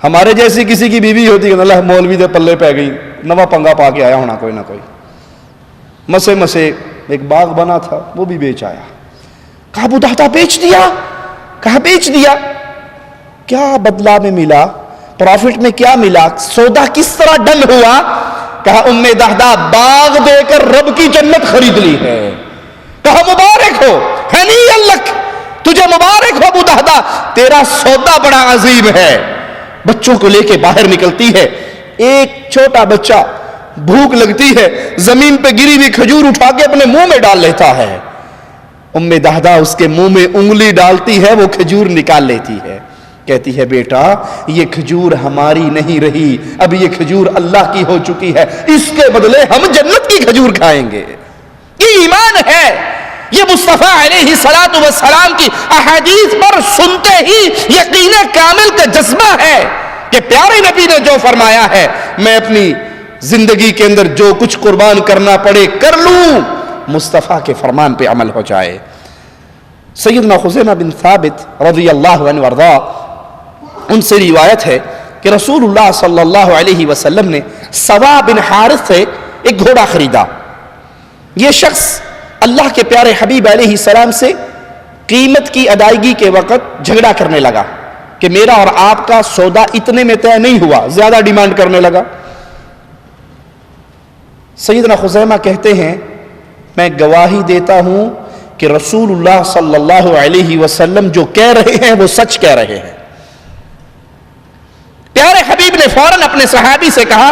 ہمارے جیسی کسی کی بیوی ہوتی ہے اللہ مولوی دے پلے پہ گئی، نوا پنگا پا کے آیا ہونا کوئی نہ کوئی، مسے مسے ایک باغ بنا تھا وہ بھی بیچ آیا۔ کہا ابو دحدہ بیچ دیا؟ کہا بیچ دیا۔ کیا بدلہ میں ملا، پروفٹ میں کیا ملا، سودا کس طرح ڈن ہوا؟ کہا ام دحدہ باغ دے کر رب کی جنت خرید لی ہے۔ کہا مبارک ہو، ہنیئا لک، تجھے مبارک ہو ابو دحدہ، تیرا سودا بڑا عظیم ہے۔ بچوں کو لے کے باہر نکلتی ہے، ایک چھوٹا بچہ بھوک لگتی ہے، زمین پہ گری ہوئی کھجور اٹھا کے اپنے منہ میں ڈال لیتا ہے، ام دحدہ اس کے منہ میں انگلی ڈالتی ہے، وہ کھجور نکال لیتی ہے، کہتی ہے بیٹا یہ کھجور ہماری نہیں رہی، اب یہ کھجور اللہ کی ہو چکی ہے، اس کے بدلے ہم جنت کی کھجور کھائیں گے۔ یہ ایمان ہے، یہ مصطفیٰ علیہ الصلوۃ والسلام کی احادیث پر سنتے ہی یقین کامل کا جذبہ ہے کہ پیارے نبی نے جو فرمایا ہے میں اپنی زندگی کے اندر جو کچھ قربان کرنا پڑے کر لوں، مصطفیٰ کے فرمان پہ عمل ہو جائے۔ سیدنا خزیمہ بن ثابت رضی اللہ عنہ وارضا، ان سے روایت ہے کہ رسول اللہ صلی اللہ علیہ وسلم نے سوا بن حارث سے ایک گھوڑا خریدا۔ یہ شخص اللہ کے پیارے حبیب علیہ السلام سے قیمت کی ادائیگی کے وقت جھگڑا کرنے لگا کہ میرا اور آپ کا سودا اتنے میں طے نہیں ہوا، زیادہ ڈیمانڈ کرنے لگا۔ سیدنا خزیمہ کہتے ہیں میں گواہی دیتا ہوں کہ رسول اللہ صلی اللہ علیہ وسلم جو کہہ رہے ہیں وہ سچ کہہ رہے ہیں. پیارے حبیب نے فوراً اپنے صحابی سے کہا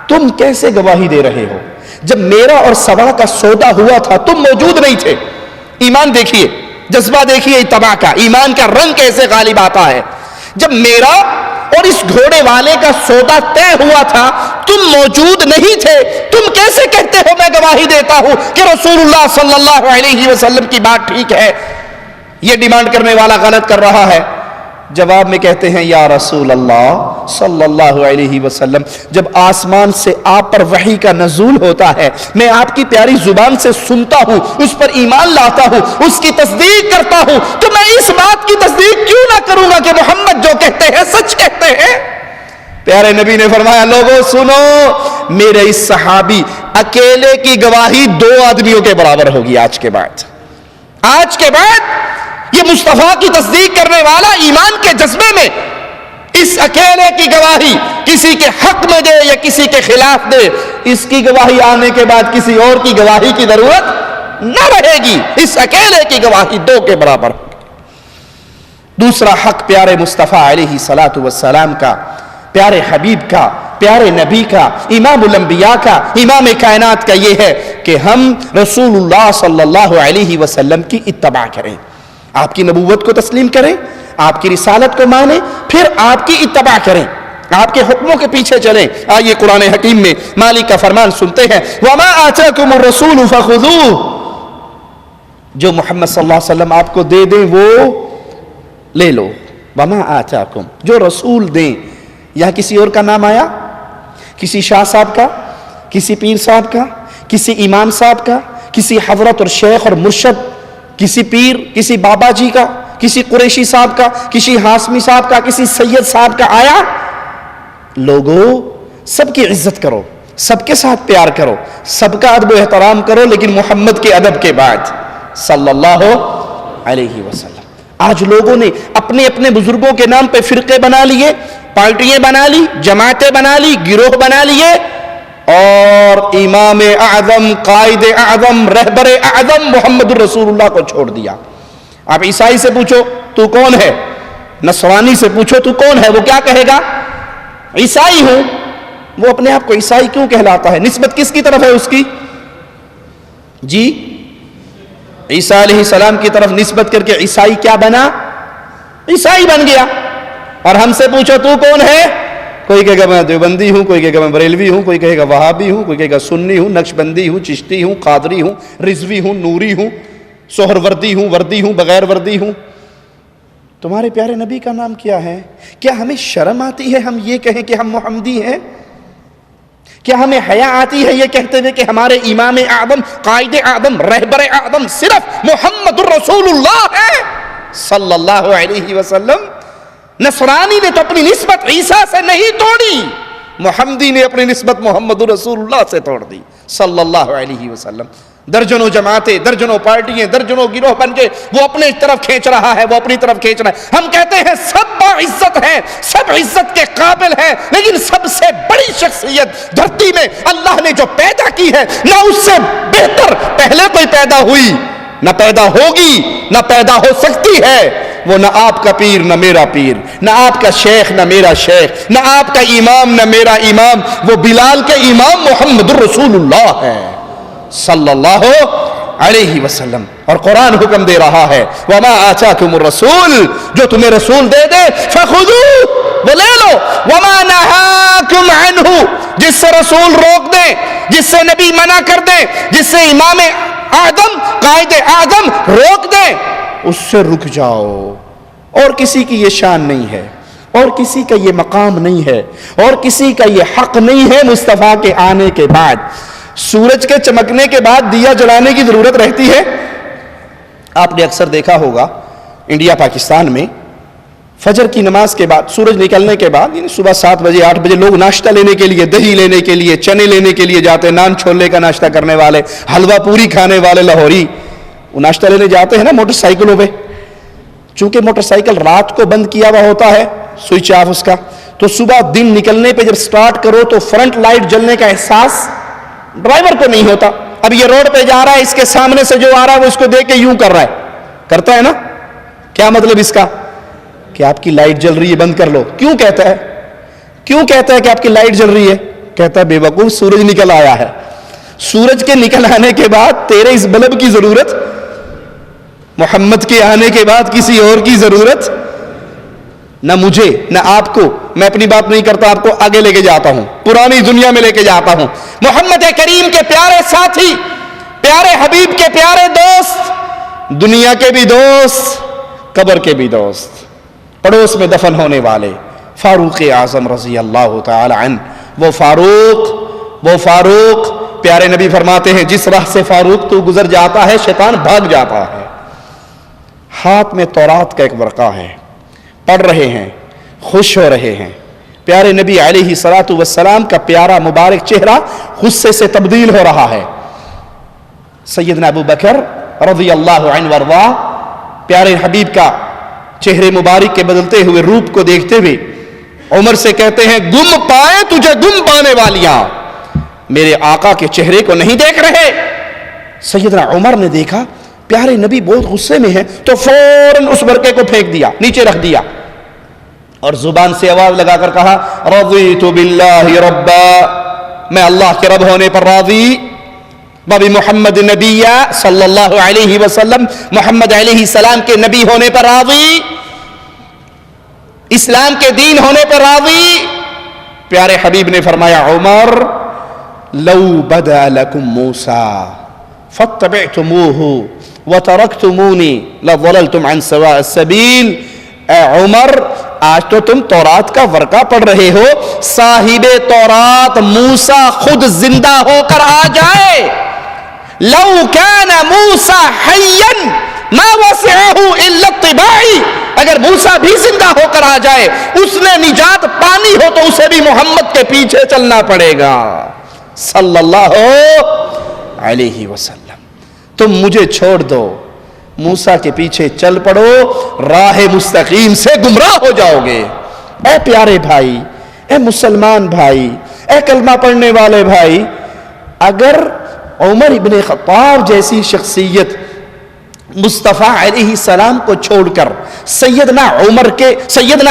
تم کیسے گواہی دے رہے ہو؟ جب میرا اور سوا کا سودا ہوا تھا تم موجود نہیں تھے. ایمان دیکھیے، جذبہ دیکھیے اتباع کا، ایمان کا رنگ کیسے غالب آتا ہے. جب میرا اور اس گھوڑے والے کا سودا طے ہوا تھا تم موجود نہیں تھے، تم کیسے کہتے ہو میں گواہی دیتا ہوں کہ رسول اللہ صلی اللہ علیہ وسلم کی بات ٹھیک ہے؟ یہ ڈیمانڈ کرنے والا غلط کر رہا ہے. جواب میں کہتے ہیں یا رسول اللہ صلی اللہ علیہ وسلم، جب آسمان سے آپ پر وحی کا نزول ہوتا ہے میں آپ کی پیاری زبان سے سنتا ہوں، اس پر ایمان لاتا ہوں، اس کی تصدیق کرتا ہوں، تو میں اس بات کی تصدیق کیوں نہ کروں گا کہ محمد جو کہتے ہیں سچ کہتے ہیں؟ پیارے نبی نے فرمایا لوگوں سنو، میرے اس صحابی اکیلے کی گواہی 2 آدمیوں کے برابر ہوگی. آج کے بعد یہ مصطفیٰ کی تصدیق کرنے والا ایمان کے جذبے میں اس اکیلے کی گواہی کسی کے حق میں دے یا کسی کے خلاف دے، اس کی گواہی آنے کے بعد کسی اور کی گواہی کی ضرورت نہ رہے گی. اس اکیلے کی گواہی 2 کے برابر ہوگی. دوسرا حق پیارے مصطفیٰ علیہ الصلاۃ والسلام کا، پیارے حبیب کا، پیارے نبی کا، امام الانبیاء کا، امام کائنات کا یہ ہے کہ ہم رسول اللہ صلی اللہ علیہ وسلم کی اتباع کریں، آپ کی نبوت کو تسلیم کریں، آپ کی رسالت کو مانیں، پھر آپ کی اتباع کریں، آپ کے حکموں کے پیچھے چلیں. آئیے قرآن حکیم میں مالک کا فرمان سنتے ہیں وَمَا آتَاكُمُ الرَّسُولُ فَخُذُوهُ، جو محمد صلی اللہ علیہ وسلم آپ کو دے دیں وہ لے لو. وَمَا آتَاكُمْ، جو رسول دیں. یہاں کسی اور کا نام آیا؟ کسی شاہ صاحب کا، کسی پیر صاحب کا، کسی امام صاحب کا، کسی حضرت اور شیخ اور مرشد، کسی پیر، کسی بابا جی کا، کسی قریشی صاحب کا، کسی ہاشمی صاحب کا، کسی سید صاحب کا آیا؟ لوگوں سب کی عزت کرو، سب کے ساتھ پیار کرو، سب کا ادب و احترام کرو، لیکن محمد کے ادب کے بعد صلی اللہ علیہ وسلم. آج لوگوں نے اپنے اپنے بزرگوں کے نام پہ فرقے بنا لیے، پارٹیاں بنا لی، جماعتیں بنا لی، گروہ بنا لیے، اور امام اعظم، قائد اعظم، رہبر اعظم محمد الرسول اللہ کو چھوڑ دیا. آپ عیسائی سے پوچھو تو کون ہے، نصرانی سے پوچھو تو کون ہے، وہ کیا کہے گا؟ عیسائی ہوں. وہ اپنے آپ کو عیسائی کیوں کہلاتا ہے؟ نسبت کس کی طرف ہے اس کی؟ جی عیسیٰ علیہ السلام کی طرف نسبت کر کے عیسائی کیا بنا؟ عیسائی بن گیا. اور ہم سے پوچھو تو کون ہے، کوئی کہے گا میں دیوبندی ہوں، کوئی کہے گا میں بریلوی ہوں، کوئی کہے گا وہابی ہوں، کوئی کہے گا سنی ہوں، نقشبندی ہوں، چشتی ہوں، قادری ہوں، رضوی ہوں، نوری ہوں، سہر وردی ہوں، وردی ہوں، بغیر وردی ہوں. تمہارے پیارے نبی کا نام کیا ہے؟ کیا ہمیں شرم آتی ہے ہم یہ کہیں کہ ہم محمدی ہیں؟ کیا ہمیں حیا آتی ہے یہ کہتے ہوئے کہ ہمارے امام اعظم، قائد اعظم، رہبر اعظم صرف محمد الرسول اللہ ہے صلی اللہ علیہ وسلم؟ نصرانی نے تو اپنی نسبت عیسیٰ سے نہیں توڑی، محمدی نے اپنی نسبت محمد الرسول اللہ سے توڑ دی صلی اللہ علیہ وسلم. درجنوں جماعتیں، درجنوں پارٹیاں، درجنوں گروہ بن کے وہ اپنے طرف کھینچ رہا ہے، وہ اپنی طرف کھینچ رہا ہے. ہم کہتے ہیں سب باعزت ہیں، سب عزت کے قابل ہیں، لیکن سب سے بڑی شخصیت دھرتی میں اللہ نے جو پیدا کی ہے نہ اس سے بہتر پہلے کوئی پیدا ہوئی، نہ پیدا ہوگی، نہ پیدا ہو سکتی ہے. وہ نہ آپ کا پیر نہ میرا پیر، نہ آپ کا شیخ نہ میرا شیخ، نہ آپ کا امام نہ میرا امام. وہ بلال کے امام محمد الرسول اللہ ہے صلی اللہ علیہ وسلم. اور قرآن حکم دے رہا ہے وَمَا آتَاكُمُ الرَّسُولُ، جو تمہیں رسول دے دے فَخُذُوهُ، وہ لے لو. وَمَا نَهَاكُمْ عَنْهُ، جس سے رسول روک دیں، جس سے نبی منع کر دیں، جس سے امام اعظم، قائد اعظم روک دیں، اس سے رک جاؤ. اور کسی کی یہ شان نہیں ہے، اور کسی کا یہ مقام نہیں ہے، اور کسی کا یہ حق نہیں ہے مصطفیٰ کے آنے کے بعد. سورج کے چمکنے کے بعد دیا جلانے کی ضرورت رہتی ہے؟ آپ نے اکثر دیکھا ہوگا انڈیا پاکستان میں فجر کی نماز کے بعد، سورج نکلنے کے بعد، یعنی صبح 7 بجے 8 بجے لوگ ناشتہ لینے کے لیے، دہی لینے کے لیے، چنے لینے کے لیے جاتے ہیں. نان چھولے کا ناشتہ کرنے والے، حلوہ پوری کھانے والے لاہوری، وہ ناشتہ لینے جاتے ہیں نا موٹر سائیکلوں پہ. چونکہ موٹر سائیکل رات کو بند کیا ہوا ہوتا ہے، سوئچ آف اس کا، تو صبح دن نکلنے پہ جب سٹارٹ کرو تو فرنٹ لائٹ جلنے کا احساس ڈرائیور کو نہیں ہوتا. اب یہ روڈ پہ جا رہا ہے, اس کے سامنے سے جو آ رہا ہے وہ اس کو دیکھ کے یوں کر رہا ہے, کرتا ہے نا. کیا مطلب اس کا؟ کہ آپ کی لائٹ جل رہی ہے, بند کر لو. کیوں کہتا ہے؟ کیوں کہتا ہے کہ آپ کی لائٹ جل رہی ہے؟ کہتا ہے بے وقوف, سورج نکل آیا ہے. سورج کے نکل آنے کے بعد تیرے اس بلب کی ضرورت, محمد کے آنے کے بعد کسی اور کی ضرورت نہ مجھے نہ آپ کو. میں اپنی بات نہیں کرتا, آپ کو آگے لے کے جاتا ہوں, پرانی دنیا میں لے کے جاتا ہوں. محمد کریم کے پیارے ساتھی, پیارے حبیب کے پیارے دوست, دنیا کے بھی دوست, قبر کے بھی دوست, پڑوس میں دفن ہونے والے فاروق اعظم رضی اللہ تعالی عنہ. وہ فاروق پیارے نبی فرماتے ہیں جس راہ سے فاروق تو گزر جاتا ہے شیطان بھاگ جاتا ہے. ہاتھ میں تورات کا ایک ورقہ ہے, پڑھ رہے ہیں, خوش ہو رہے ہیں. پیارے نبی علیہ الصلوۃ والسلام کا پیارا مبارک چہرہ غصے سے تبدیل ہو رہا ہے. سیدنا ابو بکر رضی اللہ عنہ وارضا پیارے حبیب کا چہرے مبارک کے بدلتے ہوئے روپ کو دیکھتے ہوئے عمر سے کہتے ہیں گم پائے تجھے گم پانے والیاں, میرے آقا کے چہرے کو نہیں دیکھ رہے. سیدنا عمر نے دیکھا پیارے نبی بہت غصے میں ہیں تو فوراً اس ورقے کو پھینک دیا, نیچے رکھ دیا, اور زبان سے آواز لگا کر کہا رضیت باللہ ربا, میں اللہ کے رب ہونے پر راضی, بابی محمد نبی صلی اللہ علیہ وسلم, محمد علیہ السلام کے نبی ہونے پر راضی, اسلام کے دین ہونے پر راضی. پیارے حبیب نے فرمایا عمر لو بدا لکم موسیٰ فاتبعتموہ وترکتمونی لضللتم عن سواء السبیل. اے عمر, آج تو تم تورات کا ورقہ پڑھ رہے ہو, صاحب تورات موسیٰ خود زندہ ہو کر آ جائے, لو کان موسیٰ حیا ما وسعہ الا اتباعی, اگر موسیٰ بھی زندہ ہو کر آ جائے, اس نے نجات پانی ہو تو اسے بھی محمد کے پیچھے چلنا پڑے گا صلی اللہ علیہ وسلم. تم مجھے چھوڑ دو, موسیٰ کے پیچھے چل پڑو, راہ مستقیم سے گمراہ ہو جاؤ گے. اے پیارے بھائی, اے مسلمان بھائی, اے کلمہ پڑھنے والے بھائی, اگر عمر ابن خطاب جیسی شخصیت مصطفیٰ علیہ السلام کو چھوڑ کر سیدنا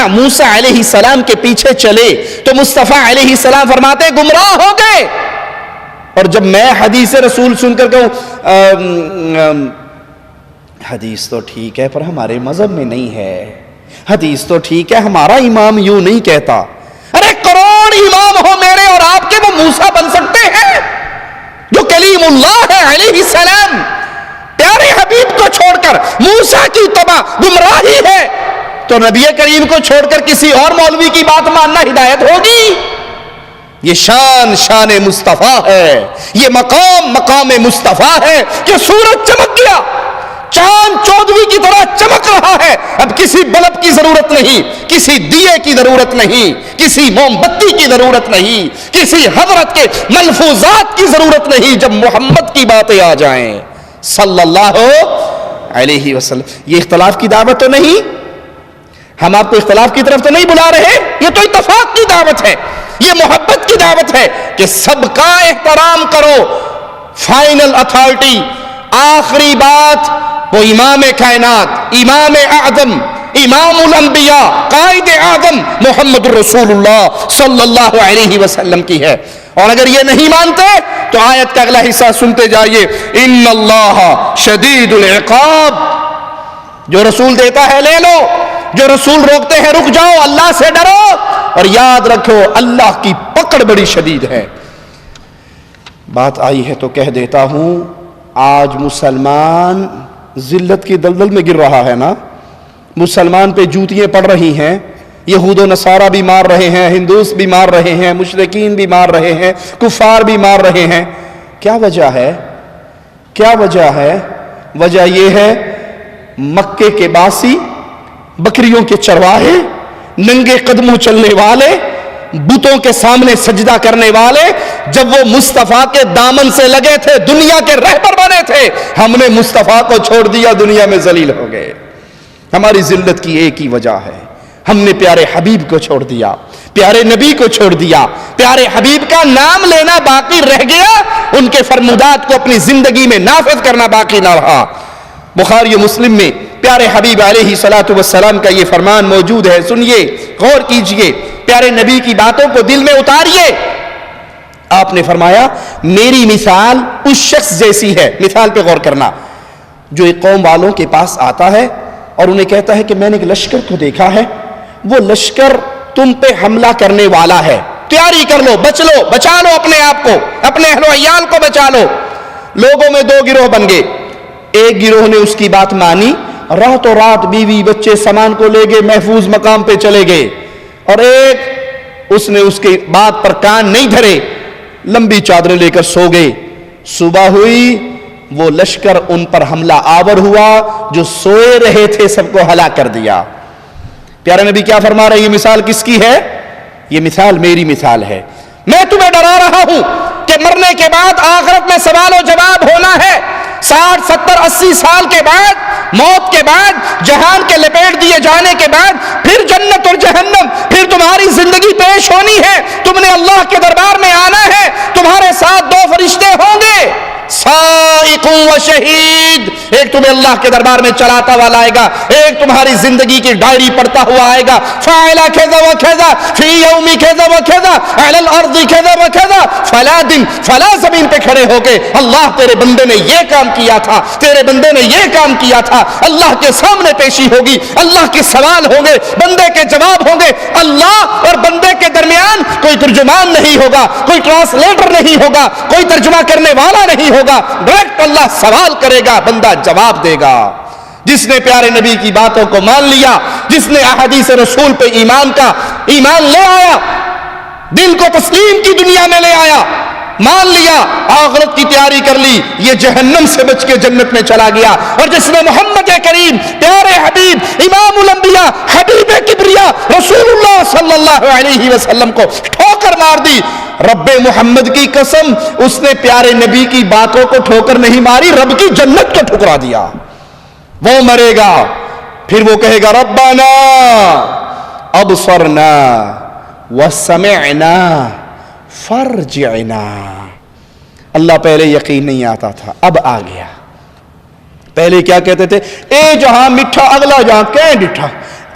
موسیٰ علیہ السلام کے پیچھے چلے تو مصطفیٰ علیہ السلام فرماتے گمراہ ہو گئے. اور جب میں حدیث رسول سن کر کہوں حدیث تو ٹھیک ہے پر ہمارے مذہب میں نہیں ہے, حدیث تو ٹھیک ہے ہمارا امام یوں نہیں کہتا, ارے کروڑ امام ہو میرے اور آپ کے, وہ موسیٰ بن سکتے ہیں جو کلیم اللہ ہے علیہ السلام. پیارے حبیب کو چھوڑ کر موسیٰ کی اتباع گمراہی ہے, تو نبی کریم کو چھوڑ کر کسی اور مولوی کی بات ماننا ہدایت ہوگی؟ یہ شان مصطفیٰ ہے, یہ مقام مصطفیٰ ہے کہ سورج چمک گیا, چاند چودوی کی طرح چمک رہا ہے, اب کسی بلب کی ضرورت نہیں, کسی دیے کی ضرورت نہیں, کسی موم بتی کی ضرورت نہیں, کسی حضرت کے ملفوظات کی ضرورت نہیں, جب محمد کی باتیں آ جائیں صلی اللہ علیہ وسلم. یہ اختلاف کی دعوت تو نہیں, ہم آپ کو اختلاف کی طرف تو نہیں بلا رہے, یہ تو اتفاق کی دعوت ہے, یہ محبت کی دعوت ہے کہ سب کا احترام کرو. فائنل اتھارٹی, آخری بات وہ امام کائنات, امام اعظم, امام الانبیاء, قائد اعظم محمد رسول اللہ صلی اللہ علیہ وسلم کی ہے. اور اگر یہ نہیں مانتے تو آیت کا اگلا حصہ سنتے جائیے, ان اللہ شدید العقاب, جو رسول دیتا ہے لے لو, جو رسول روکتے ہیں رک جاؤ, اللہ سے ڈرو اور یاد رکھو اللہ کی پکڑ بڑی شدید ہے. بات آئی ہے تو کہہ دیتا ہوں, آج مسلمان ذلت کی دلدل میں گر رہا ہے نا, مسلمان پہ جوتیاں پڑ رہی ہیں, یہود و نصارہ بھی مار رہے ہیں, ہندوس بھی مار رہے ہیں, مشرکین بھی مار رہے ہیں, کفار بھی مار رہے ہیں. کیا وجہ ہے؟ کیا وجہ ہے؟ وجہ یہ ہے مکے کے باسی, بکریوں کے چرواہے, ننگے قدموں چلنے والے, بتوں کے سامنے سجدہ کرنے والے, جب وہ مصطفیٰ کے دامن سے لگے تھے دنیا کے رہبر بنے تھے, ہم نے مصطفیٰ کو چھوڑ دیا, دنیا میں ذلیل ہو گئے. ہماری ذلت کی ایک ہی وجہ ہے, ہم نے پیارے حبیب کو چھوڑ دیا, پیارے نبی کو چھوڑ دیا, پیارے حبیب کا نام لینا باقی رہ گیا, ان کے فرمودات کو اپنی زندگی میں نافذ کرنا باقی نہ رہا. بخاری و مسلم میں پیارے حبیب علیہ الصلوۃ والسلام کا یہ فرمان موجود ہے, سنیے, غور کیجئے, پیارے نبی کی باتوں کو دل میں اتاریے. آپ نے فرمایا میری مثال اس شخص جیسی ہے, مثال پہ غور کرنا, جو ایک قوم والوں کے پاس آتا ہے اور انہیں کہتا ہے کہ میں نے ایک لشکر کو دیکھا ہے, وہ لشکر تم پہ حملہ کرنے والا ہے, تیاری کر لو, بچا لو اپنے آپ کو, اپنے اہل و عیال کو بچا لو. لوگوں میں دو گروہ بن گئے. ایک گروہ نے اس کی بات مانی, راتوں رات بیوی بچے سامان کو لے گئے, محفوظ مقام پہ چلے گئے, اور ایک اس نے اس کی بات پر کان نہیں دھرے, لمبی چادریں لے کر سو گئے. صبح ہوئی, وہ لشکر ان پر حملہ آور ہوا, جو سوئے رہے تھے سب کو ہلاک کر دیا. پیارے نبی کیا فرما رہے ہیں, یہ مثال کس کی ہے؟ یہ مثال میری مثال ہے. میں تمہیں ڈرا رہا ہوں کہ مرنے کے بعد آخرت میں سوال و جواب ہونا ہے. 60 70 80 سال کے بعد, موت کے بعد, جہان کے لپیٹ دیے جانے کے بعد پھر جنت اور جہنم, پھر تمہاری زندگی پیش ہونی ہے. تم نے اللہ کے دربار میں آنا ہے, تمہارے ساتھ دو فرشتے ہوں گے, سائق و شہید. ایک تمہیں اللہ کے دربار میں چلاتا ہوا لائے گا, ایک تمہاری زندگی کی ڈائری پڑھتا ہوا آئے گا. فاعل کذا و کذا فی یوم کذا و کذا علی الارض کذا و کذا, فلا دن فلا زمین پہ کھڑے ہو کے اللہ تیرے بندے نے یہ کام کیا تھا, تیرے بندے نے یہ کام کیا تھا. اللہ کے سامنے پیشی ہوگی, اللہ کے سوال ہوں گے, بندے کے جواب ہوں گے. اللہ اور بندے کے درمیان کوئی ترجمان نہیں ہوگا, کوئی ٹرانسلیٹر نہیں ہوگا, کوئی ترجمہ کرنے والا نہیں ہوگا. ڈائریکٹ اللہ سوال کرے گا, بندہ جواب دے گا. جس نے پیارے نبی کی باتوں کو مان لیا, جس نے احادیث رسول پہ ایمان لے آیا, دل کو تسلیم کی دنیا میں لے آیا, مان لیا, آخرت کی تیاری کر لی, یہ جہنم سے بچ کے جنت میں چلا گیا. اور جس نے محمد کریم, پیارے حبیب, امام الانبیاء, حبیب کبریا, رسول اللہ صلی اللہ علیہ وسلم کو ٹھوکر مار دی, رب محمد کی قسم, اس نے پیارے نبی کی باتوں کو ٹھوکر نہیں ماری, رب کی جنت کو ٹھکرا دیا. وہ مرے گا, پھر وہ کہے گا ربنا ابصرنا وسمعنا فرجعنا. اللہ پہلے یقین نہیں آتا تھا, اب آ گیا. پہلے کیا کہتے تھے, اے جہاں میٹھا اگلا جہاں کہ ڈٹھا,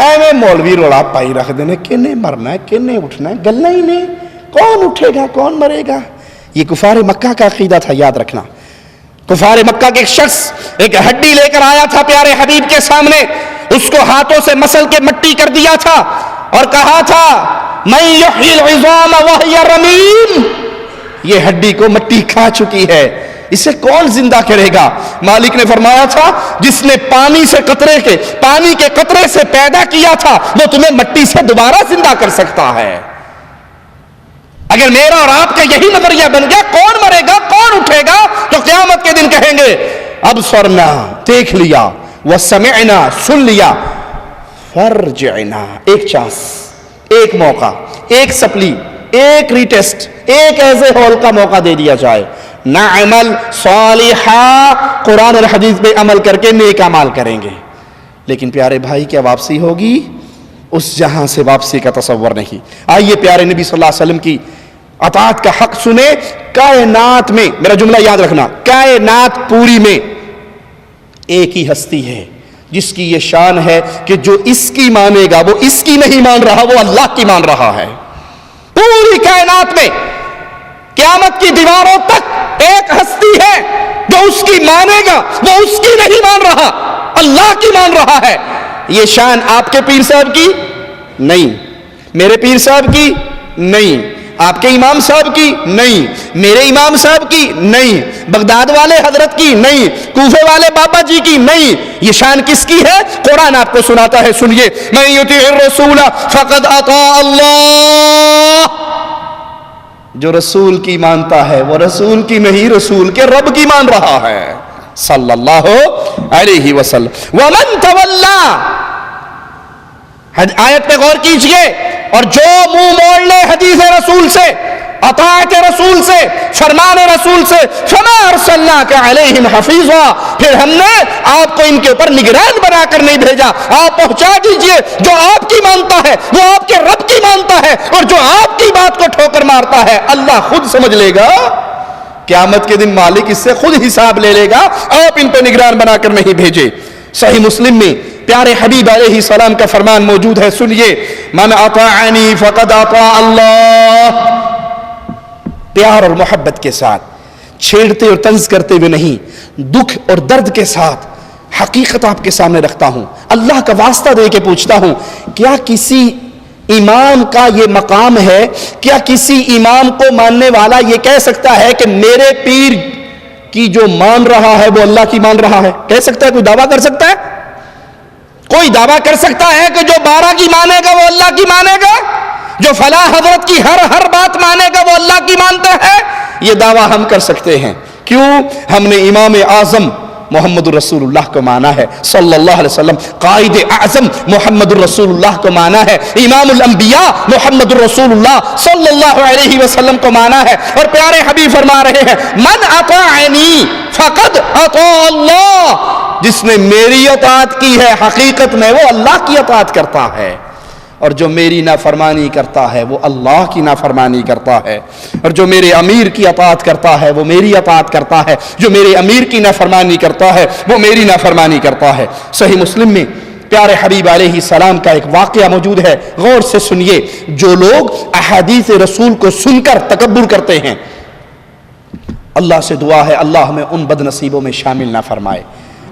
ایویں مولوی روڑا پائی رکھ دینے, کنے مرنا ہے کنے اٹھنا ہے, گلنا ہی نہیں, کون اٹھے گا کون مرے گا. یہ کفار مکہ کا عقیدہ تھا, یاد رکھنا. کفار مکہ کے ایک شخص ایک ہڈی لے کر آیا تھا پیارے حبیب کے سامنے, اس کو ہاتھوں سے مسل کے مٹی کر دیا تھا اور کہا تھا من یحیی العظام وہی رمیم, یہ ہڈی کو مٹی کھا چکی ہے, اسے کون زندہ کرے گا. مالک نے فرمایا تھا جس نے پانی کے قطرے سے پیدا کیا تھا, وہ تمہیں مٹی سے دوبارہ زندہ کر سکتا ہے. اگر میرا اور آپ کا یہی نظریہ بن گیا, کون مرے گا کون اٹھے گا, تو قیامت کے دن کہیں گے ابصرنا, دیکھ لیا, وسمعنا, سن لیا, فرجعنا, ایک چانس, ایک موقع, ایک سپلی, ایک ریٹیسٹ, ایک ایسے ہال کا موقع دے دیا جائے. نعمل صالحا, قرآن اور حدیث پہ عمل کر کے نیک اعمال کریں گے. لیکن پیارے بھائی کیا واپسی ہوگی؟ اس جہاں سے واپسی کا تصور نہیں. آئیے پیارے نبی صلی اللہ علیہ وسلم کی اطاعت کا حق سنے. کائنات میں, میرا جملہ یاد رکھنا, کائنات پوری میں ایک ہی ہستی ہے جس کی یہ شان ہے کہ جو اس کی مانے گا وہ اس کی نہیں مان رہا, وہ اللہ کی مان رہا ہے. پوری کائنات میں قیامت کی دیواروں تک ایک ہستی ہے جو اس کی مانے گا وہ اس کی نہیں مان رہا, اللہ کی مان رہا ہے. یہ شان آپ کے پیر صاحب کی نہیں, میرے پیر صاحب کی نہیں, آپ کے امام صاحب کی نہیں, میرے امام صاحب کی نہیں, بغداد والے حضرت کی نہیں, کوفے والے بابا جی کی نہیں. یہ شان کس کی ہے؟ قرآن آپ کو سناتا ہے, سنیے. من یطیع الرسول فقد اطاع اللہ, جو رسول کی مانتا ہے وہ رسول کی نہیں, رسول کے رب کی مان رہا ہے صلی اللہ علیہ وسلم. ومن تولا, آیت پہ غور کیجئے, اور جو منہ موڑ لے حدیث رسول سے, اطاعت رسول سے، فرمان رسول سے، فما ارسلناک علیہم حفیظا، پھر ہم نے آپ کو ان کے اوپر نگران بنا کر نہیں بھیجا، آپ پہنچا دیجئے، جو آپ کی مانتا ہے وہ آپ کے رب کی مانتا ہے، اور جو آپ کی بات کو ٹھوکر مارتا ہے اللہ خود سمجھ لے گا، قیامت کے دن مالک اس سے خود حساب لے لے گا، آپ ان پہ نگران بنا کر نہیں بھیجے۔ صحیح مسلم میں پیارے حبیب علیہ السلام کا فرمان موجود ہے، سنیے، من اطاعنی فقد اطاع اللہ، پیار اور محبت کے ساتھ، چھیڑتے اور طنز کرتے ہوئے نہیں، دکھ اور درد کے ساتھ حقیقت آپ کے سامنے رکھتا ہوں، اللہ کا واسطہ دے کے پوچھتا ہوں، کیا کسی امام کا یہ مقام ہے، کیا کسی امام کو ماننے والا یہ کہہ سکتا ہے کہ میرے پیر کی جو مان رہا ہے وہ اللہ کی مان رہا ہے؟ کہہ سکتا ہے؟ کوئی دعویٰ کر سکتا ہے؟ کوئی دعویٰ کر سکتا ہے کہ جو 12 کی مانے گا وہ اللہ کی مانے گا، جو فلاں حضرت کی ہر بات مانے گا وہ اللہ کی مانتا ہے؟ یہ دعویٰ ہم کر سکتے ہیں، کیوں؟ ہم نے امام اعظم محمد الرسول اللہ کو مانا ہے صلی اللہ علیہ وسلم، قائد اعظم محمد الرسول اللہ کو مانا ہے، امام الانبیاء محمد الرسول اللہ صلی اللہ علیہ وسلم کو مانا ہے، اور پیارے حبیب فرما رہے ہیں من اطاعنی فقد اطاع اللہ، جس نے میری اطاعت کی ہے حقیقت میں وہ اللہ کی اطاعت کرتا ہے، اور جو میری نافرمانی کرتا ہے وہ اللہ کی نافرمانی کرتا ہے، اور جو میرے امیر کی اطاعت کرتا ہے وہ میری اطاعت کرتا ہے، جو میرے امیر کی نافرمانی کرتا ہے وہ میری نافرمانی کرتا ہے۔ صحیح مسلم میں پیارے حبیب علیہ السلام کا ایک واقعہ موجود ہے، غور سے سنیے۔ جو لوگ احادیث رسول کو سن کر تکبر کرتے ہیں، اللہ سے دعا ہے اللہ ہمیں ان بد نصیبوں میں شامل نہ فرمائے۔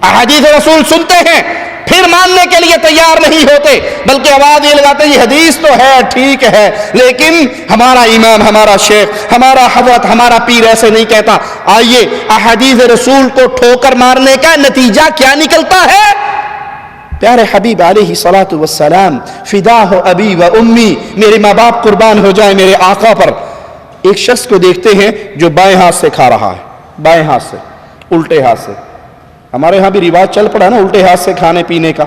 احادیث رسول سنتے ہیں پھر ماننے کے لیے تیار نہیں ہوتے، بلکہ آواز یہ لگاتے ہیں یہ حدیث تو ہے، ٹھیک ہے، لیکن ہمارا امام، ہمارا شیخ، ہمارا حضرت، ہمارا پیر ایسے نہیں کہتا۔ آئیے احادیث رسول کو ٹھوکر مارنے کا نتیجہ کیا نکلتا ہے؟ پیارے حبیب علیہ الصلوۃ والسلام، فدا ہو ابی و امی، میرے ماں باپ قربان ہو جائیں میرے آقا پر، ایک شخص کو دیکھتے ہیں جو بائیں ہاتھ سے کھا رہا ہے، بائیں ہاتھ سے، الٹے ہاتھ سے۔ ہمارے ہاں بھی رواج چل پڑا نا الٹے ہاتھ سے کھانے پینے کا،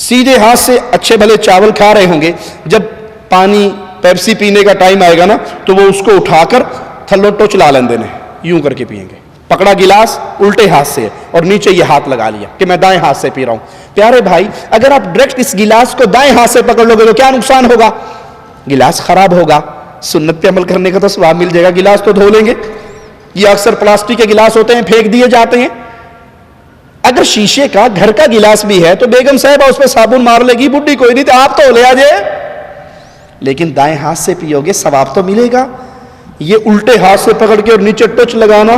سیدھے ہاتھ سے اچھے بھلے چاول کھا رہے ہوں گے، جب پانی پیپسی پینے کا ٹائم آئے گا نا تو وہ اس کو اٹھا کر تھلو ٹوچ لا لیندے نے، یوں کر کے پئیں گے، پکڑا گلاس الٹے ہاتھ سے اور نیچے یہ ہاتھ لگا لیا کہ میں دائیں ہاتھ سے پی رہا ہوں۔ پیارے بھائی، اگر آپ ڈائریکٹ اس گلاس کو دائیں ہاتھ سے پکڑ لو گے تو کیا نقصان ہوگا؟ گلاس خراب ہوگا، سنت پہ عمل کرنے کا تو ثواب مل جائے گا، گلاس تو دھو لیں گے۔ یہ اکثر پلاسٹک کے گلاس ہوتے ہیں، پھینک دیے جاتے ہیں۔ اگر شیشے کا گھر کا گلاس بھی ہے تو بیگم صاحبہ اس پہ صابن مار لے گی، بڈھی کوئی نہیں تو آپ تو لے آ جائے، لیکن دائیں ہاتھ سے پیو گے ثواب تو ملے گا۔ یہ الٹے ہاتھ سے پکڑ کے اور نیچے ٹچ لگانا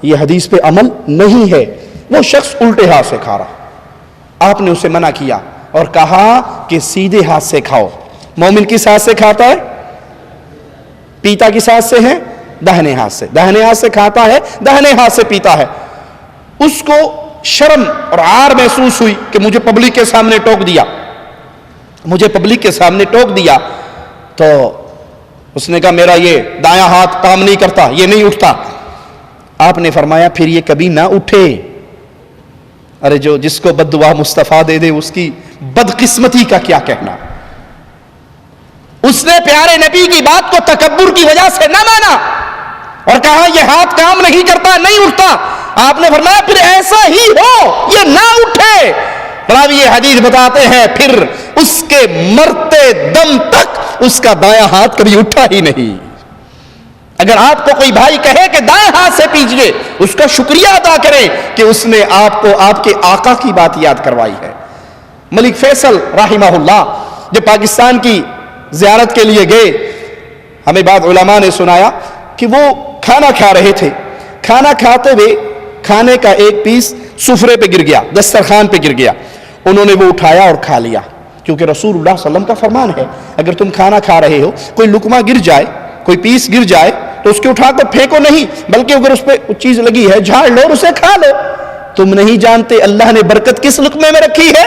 یہ حدیث پہ عمل نہیں ہے۔ وہ شخص الٹے ہاتھ سے کھا رہا، آپ نے اسے منع کیا اور کہا کہ سیدھے ہاتھ سے کھاؤ۔ مومن کس ہاتھ سے کھاتا ہے؟ پیتا کس ہاتھ سے ہے؟ داہنے ہاتھ سے۔ داہنے ہاتھ سے کھاتا ہے، داہنے ہاتھ سے پیتا ہے۔ اس کو شرم اور عار محسوس ہوئی کہ مجھے پبلک کے سامنے ٹوک دیا، مجھے پبلک کے سامنے ٹوک دیا، تو اس نے کہا میرا یہ دایاں ہاتھ کام نہیں کرتا، یہ نہیں اٹھتا۔ آپ نے فرمایا پھر یہ کبھی نہ اٹھے۔ ارے جو جس کو بد دعا مصطفیٰ دے دے اس کی بدقسمتی کا کیا کہنا۔ اس نے پیارے نبی کی بات کو تکبر کی وجہ سے نہ مانا اور کہا یہ ہاتھ کام نہیں کرتا، نہیں اٹھتا۔ آپ نے فرمایا پھر ایسا ہی ہو، یہ نہ اٹھے۔ راوی حدیث بتاتے ہیں پھر اس کے مرتے دم تک اس کا دایاں ہاتھ کبھی اٹھا ہی نہیں۔ اگر آپ کو کوئی بھائی کہے کہ دائیں ہاتھ سے پیجئے، اس کا شکریہ ادا کریں کہ اس نے آپ کو آپ کے آقا کی بات یاد کروائی ہے۔ ملک فیصل رحمہ اللہ جب پاکستان کی زیارت کے لیے گئے، ہمیں بعض علماء نے سنایا کہ وہ کھانا کھا رہے تھے، کھانا کھاتے ہوئے کھانے کا ایک پیس سفرے پہ گر گیا، دسترخوان پہ گر گیا۔ انہوں نے وہ اٹھایا اور کھا لیا، کیونکہ رسول اللہ صلی اللہ علیہ وسلم کا فرمان ہے اگر تم کھانا کھا رہے ہو، کوئی لقمہ گر جائے، کوئی پیس گر جائے تو اس کے اٹھا کر پھینکو نہیں، بلکہ اگر اس پہ چیز لگی ہے جھاڑ لو اور اسے کھا لو۔ تم نہیں جانتے اللہ نے برکت کس لقمے میں رکھی ہے۔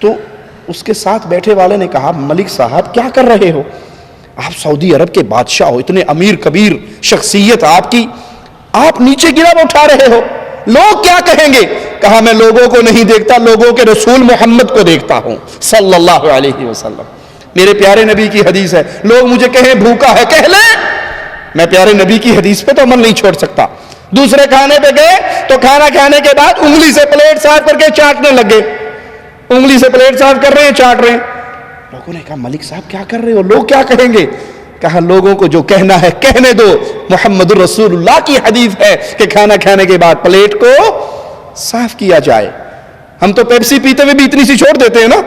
تو اس کے ساتھ بیٹھے والے نے کہا ملک صاحب کیا کر رہے ہو؟ آپ سعودی عرب کے بادشاہ ہو، اتنے امیر کبیر شخصیت آپ کی، آپ نیچے گرا وہ اٹھا رہے ہو، لوگ کیا کہیں گے؟ کہا میں لوگوں کو نہیں دیکھتا، لوگوں کے رسول محمد کو دیکھتا ہوں صلی اللہ علیہ وسلم۔ میرے پیارے نبی کی حدیث ہے. لوگ مجھے کہیں بھوکا ہے، کہہ لیں، میں پیارے نبی کی حدیث پہ تو عمل نہیں چھوڑ سکتا. دوسرے کھانے پہ گئے تو کھانا کھانے کے بعد انگلی سے پلیٹ صاف کر کے چاٹنے لگے. انگلی سے پلیٹ صاف کر رہے ہیں، چاٹ رہے ہیں. لوگوں نے کہا ملک صاحب کیا کر رہے ہو، لوگ کیا کہیں گے؟ کہا لوگوں کو جو کہنا ہے کہنے دو. محمد رسول اللہ کی حدیث ہے کہ کھانا کھانے کے بعد پلیٹ کو صاف کیا جائے. ہم تو پیپسی پیتے ہوئے بھی اتنی سی چھوڑ دیتے ہیں نا.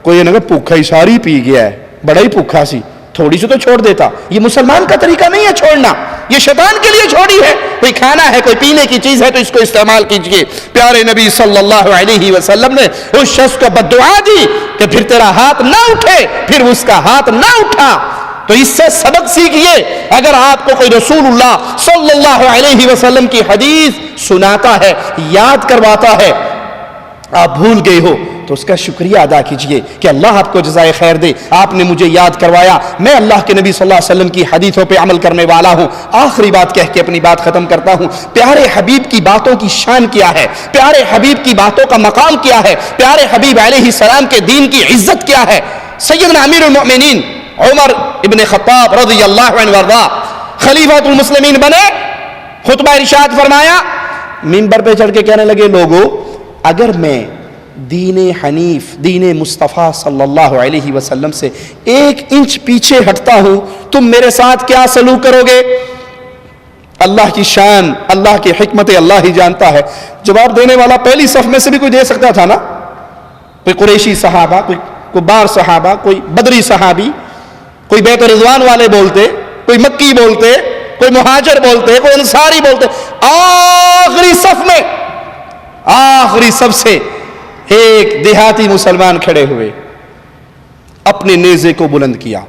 کوئی نہ بھوکا ہی ساری پی گیا ہے، بڑا ہی بھوکا سی، تھوڑی سی تو چھوڑ دیتا. یہ مسلمان کا طریقہ نہیں ہے چھوڑنا، یہ شیطان کے لیے چھوڑی ہے. کوئی کھانا ہے، کوئی پینے کی چیز ہے تو اس کو استعمال کیجئے. پیارے نبی صلی اللہ علیہ وسلم نے اس شخص کو بددعا دی کہ پھر تیرا ہاتھ نہ اٹھے، پھر اس کا ہاتھ نہ اٹھا. تو اس سے سبق سیکھیے. اگر آپ کو کوئی رسول اللہ صلی اللہ علیہ وسلم کی حدیث سناتا ہے، یاد کرواتا ہے، آپ بھول گئے ہو تو اس کا شکریہ ادا کیجئے کہ اللہ آپ کو جزائے خیر دے، آپ نے مجھے یاد کروایا، میں اللہ کے نبی صلی اللہ علیہ وسلم کی حدیثوں پہ عمل کرنے والا ہوں. آخری بات کہہ کے اپنی بات ختم کرتا ہوں. پیارے حبیب کی باتوں کی شان کیا ہے، پیارے حبیب کی باتوں کا مقام کیا ہے، پیارے حبیب علیہ السلام کے دین کی عزت کیا ہے. سیدنا امیر المؤمنین عمر ابن خطاب رضی اللہ عنہ وارضاہ خلیفۃ المسلمین بنے. خطبہ ارشاد فرمایا، منبر پہ چڑھ کے کہنے لگے لوگو اگر میں دین حنیف، دین مصطفیٰ صلی اللہ علیہ وسلم سے 1 انچ پیچھے ہٹتا ہوں تم میرے ساتھ کیا سلوک کرو گے؟ اللہ کی شان، اللہ کی حکمت اللہ ہی جانتا ہے. جواب دینے والا پہلی صف میں سے بھی کوئی دے سکتا تھا نا. کوئی قریشی صحابہ، کوئی بار صحابہ، کوئی بدری صحابی، کوئی بیت رضوان والے بولتے، کوئی مکی بولتے، کوئی مہاجر بولتے، کوئی انصاری بولتے. آخری صف میں، آخری صف سے ایک دیہاتی مسلمان کھڑے ہوئے، اپنے نیزے کو بلند کیا.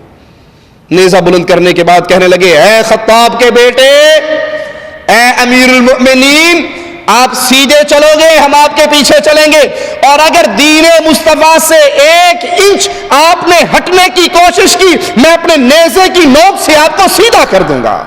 نیزہ بلند کرنے کے بعد کہنے لگے اے خطاب کے بیٹے، اے امیر المؤمنین، آپ سیدھے چلو گے، ہم آپ کے پیچھے چلیں گے، اور اگر دین مصطفیٰ سے 1 انچ آپ نے ہٹنے کی کوشش کی میں اپنے نیزے کی نوک سے آپ کو سیدھا کر دوں گا.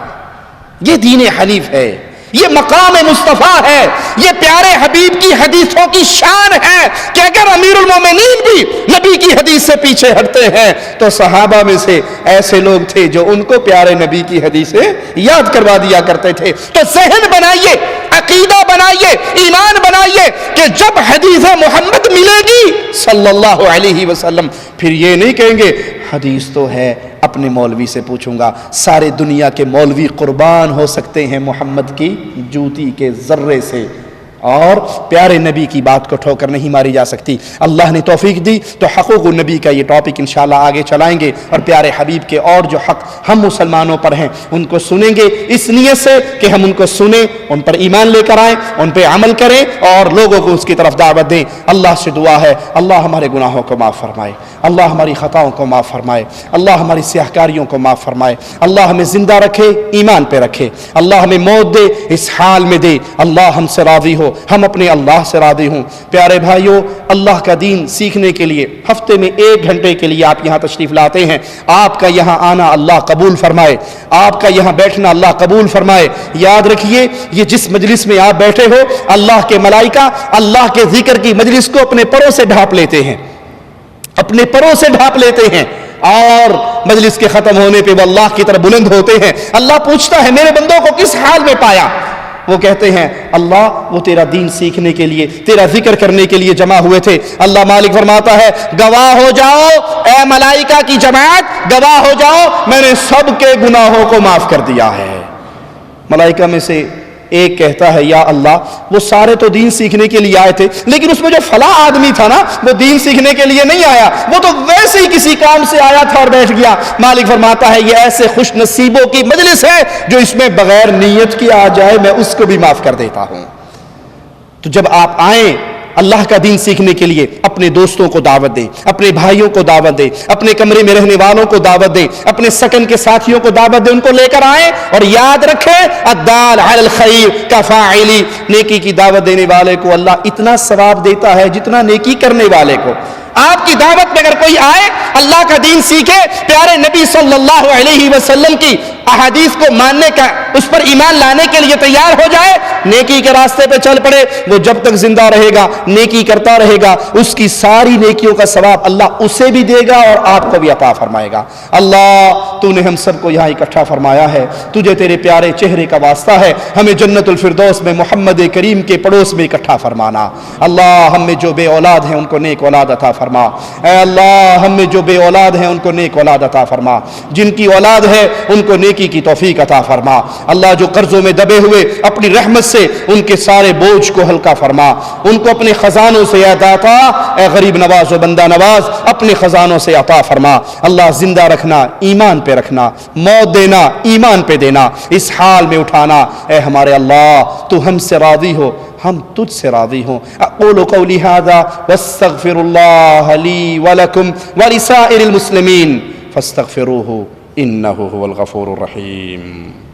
یہ دین حنیف ہے، یہ مقام مصطفیٰ ہے، یہ پیارے حبیب کی حدیثوں کی شان ہے کہ اگر امیر المومنین بھی نبی کی حدیث سے پیچھے ہٹتے ہیں تو صحابہ میں سے ایسے لوگ تھے جو ان کو پیارے نبی کی حدیثیں یاد کروا دیا کرتے تھے. تو ذہن بنائیے، عقیدہ بنائیے، ایمان بنائیے کہ جب حدیث محمد ملے گی صلی اللہ علیہ وسلم پھر یہ نہیں کہیں گے حدیث تو ہے اپنے مولوی سے پوچھوں گا. سارے دنیا کے مولوی قربان ہو سکتے ہیں محمد کی جوتی کے ذرے سے، اور پیارے نبی کی بات کو ٹھوکر نہیں ماری جا سکتی. اللہ نے توفیق دی تو حقوق النبی کا یہ ٹاپک انشاءاللہ آگے چلائیں گے، اور پیارے حبیب کے اور جو حق ہم مسلمانوں پر ہیں ان کو سنیں گے اس نیت سے کہ ہم ان کو سنیں، ان پر ایمان لے کر آئیں، ان پہ عمل کریں اور لوگوں کو اس کی طرف دعوت دیں. اللہ سے دعا ہے اللہ ہمارے گناہوں کو معاف فرمائے، اللہ ہماری خطاؤں کو معاف فرمائے، اللہ ہماری سیاہکاریوں کو معاف فرمائے، اللہ ہمیں زندہ رکھے، ایمان پہ رکھے، اللہ ہمیں موت دے اس حال میں دے، اللہ ہم سے راضی ہو، ہم اپنے اللہ سے راضی ہوں. پیارے بھائیوں، اللہ کا دین سیکھنے کے لیے ہفتے میں 1 گھنٹے کے لیے آپ یہاں تشریف لاتے ہیں. آپ کا یہاں آنا اللہ قبول فرمائے، آپ کا یہاں بیٹھنا اللہ قبول فرمائے. یاد رکھیے یہ جس مجلس میں آپ بیٹھے ہو اللہ کے ملائکہ اللہ کے ذکر کی مجلس کو اپنے پروں سے ڈھانپ لیتے ہیں، اپنے پروں سے ڈھانپ لیتے ہیں، اور مجلس کے ختم ہونے پہ وہ اللہ کی طرف بلند ہوتے ہیں. اللہ پوچھتا ہے میرے بندوں کو کس حال میں پایا؟ وہ کہتے ہیں اللہ وہ تیرا دین سیکھنے کے لیے، تیرا ذکر کرنے کے لیے جمع ہوئے تھے. اللہ مالک فرماتا ہے گواہ ہو جاؤ اے ملائکہ کی جماعت، گواہ ہو جاؤ میں نے سب کے گناہوں کو معاف کر دیا ہے. ملائکہ میں سے ایک کہتا ہے یا اللہ وہ سارے تو دین سیکھنے کے لیے آئے تھے لیکن اس میں جو فلاں آدمی تھا نا وہ دین سیکھنے کے لیے نہیں آیا، وہ تو ویسے ہی کسی کام سے آیا تھا اور بیٹھ گیا. مالک فرماتا ہے یہ ایسے خوش نصیبوں کی مجلس ہے جو اس میں بغیر نیت کی آ جائے میں اس کو بھی معاف کر دیتا ہوں. تو جب آپ آئیں اللہ کا دین سیکھنے کے لیے اپنے دوستوں کو دعوت دیں، اپنے بھائیوں کو دعوت دیں، اپنے کمرے میں رہنے والوں کو دعوت دیں، اپنے سکن کے ساتھیوں کو دعوت دیں، ان کو لے کر آئیں. اور یاد رکھیں الدال علی الخیر کفاعل، نیکی کی دعوت دینے والے کو اللہ اتنا ثواب دیتا ہے جتنا نیکی کرنے والے کو. آپ کی دعوت میں اگر کوئی آئے اللہ کا دین سیکھے، پیارے نبی صلی اللہ علیہ وسلم کی احادیث کو ماننے کا، اس پر ایمان لانے کے لیے تیار ہو جائے، نیکی کے راستے پہ چل پڑے، وہ جب تک زندہ رہے گا نیکی کرتا رہے گا، اس کی ساری نیکیوں کا ثواب اللہ اسے بھی دے گا اور آپ کو بھی عطا فرمائے گا۔ اللہ تو نے ہم سب کو یہاں اکٹھا فرمایا ہے، تجھے تیرے پیارے چہرے کا واسطہ ہے، ہمیں جنت الفردوس میں محمد کریم کے پڑوس میں اکٹھا فرمانا۔ اللہ ہم میں جو بے اولاد ہیں ان کو نیک اولاد عطا فرما، اے اللہ ہم میں جو بے اولاد ہیں ان کو نیک اولاد عطا فرما، جن کی اولاد ہے ان کو نیکی کی توفیق عطا فرما۔ اللہ جو قرضوں میں دبے ہوئے اپنی رحمت سے ان کے سارے بوجھ کو ہلکا فرما، ان کو اپنے خزانوں سے عطا، اے غریب نواز و بندہ نواز اپنے خزانوں سے عطا فرما۔ اللہ زندہ رکھنا، ایمان پہ رکھنا، موت دینا، ایمان پہ دینا، اس حال میں اٹھانا، اے ہمارے اللہ تو ہم سے راضی ہو، ہم تجھ سے راضی ہوں۔ اقول قولی ھذا واستغفر اللہ لی ولکم ولسائر المسلمین فاستغفروہ انہ هو الغفور الرحیم۔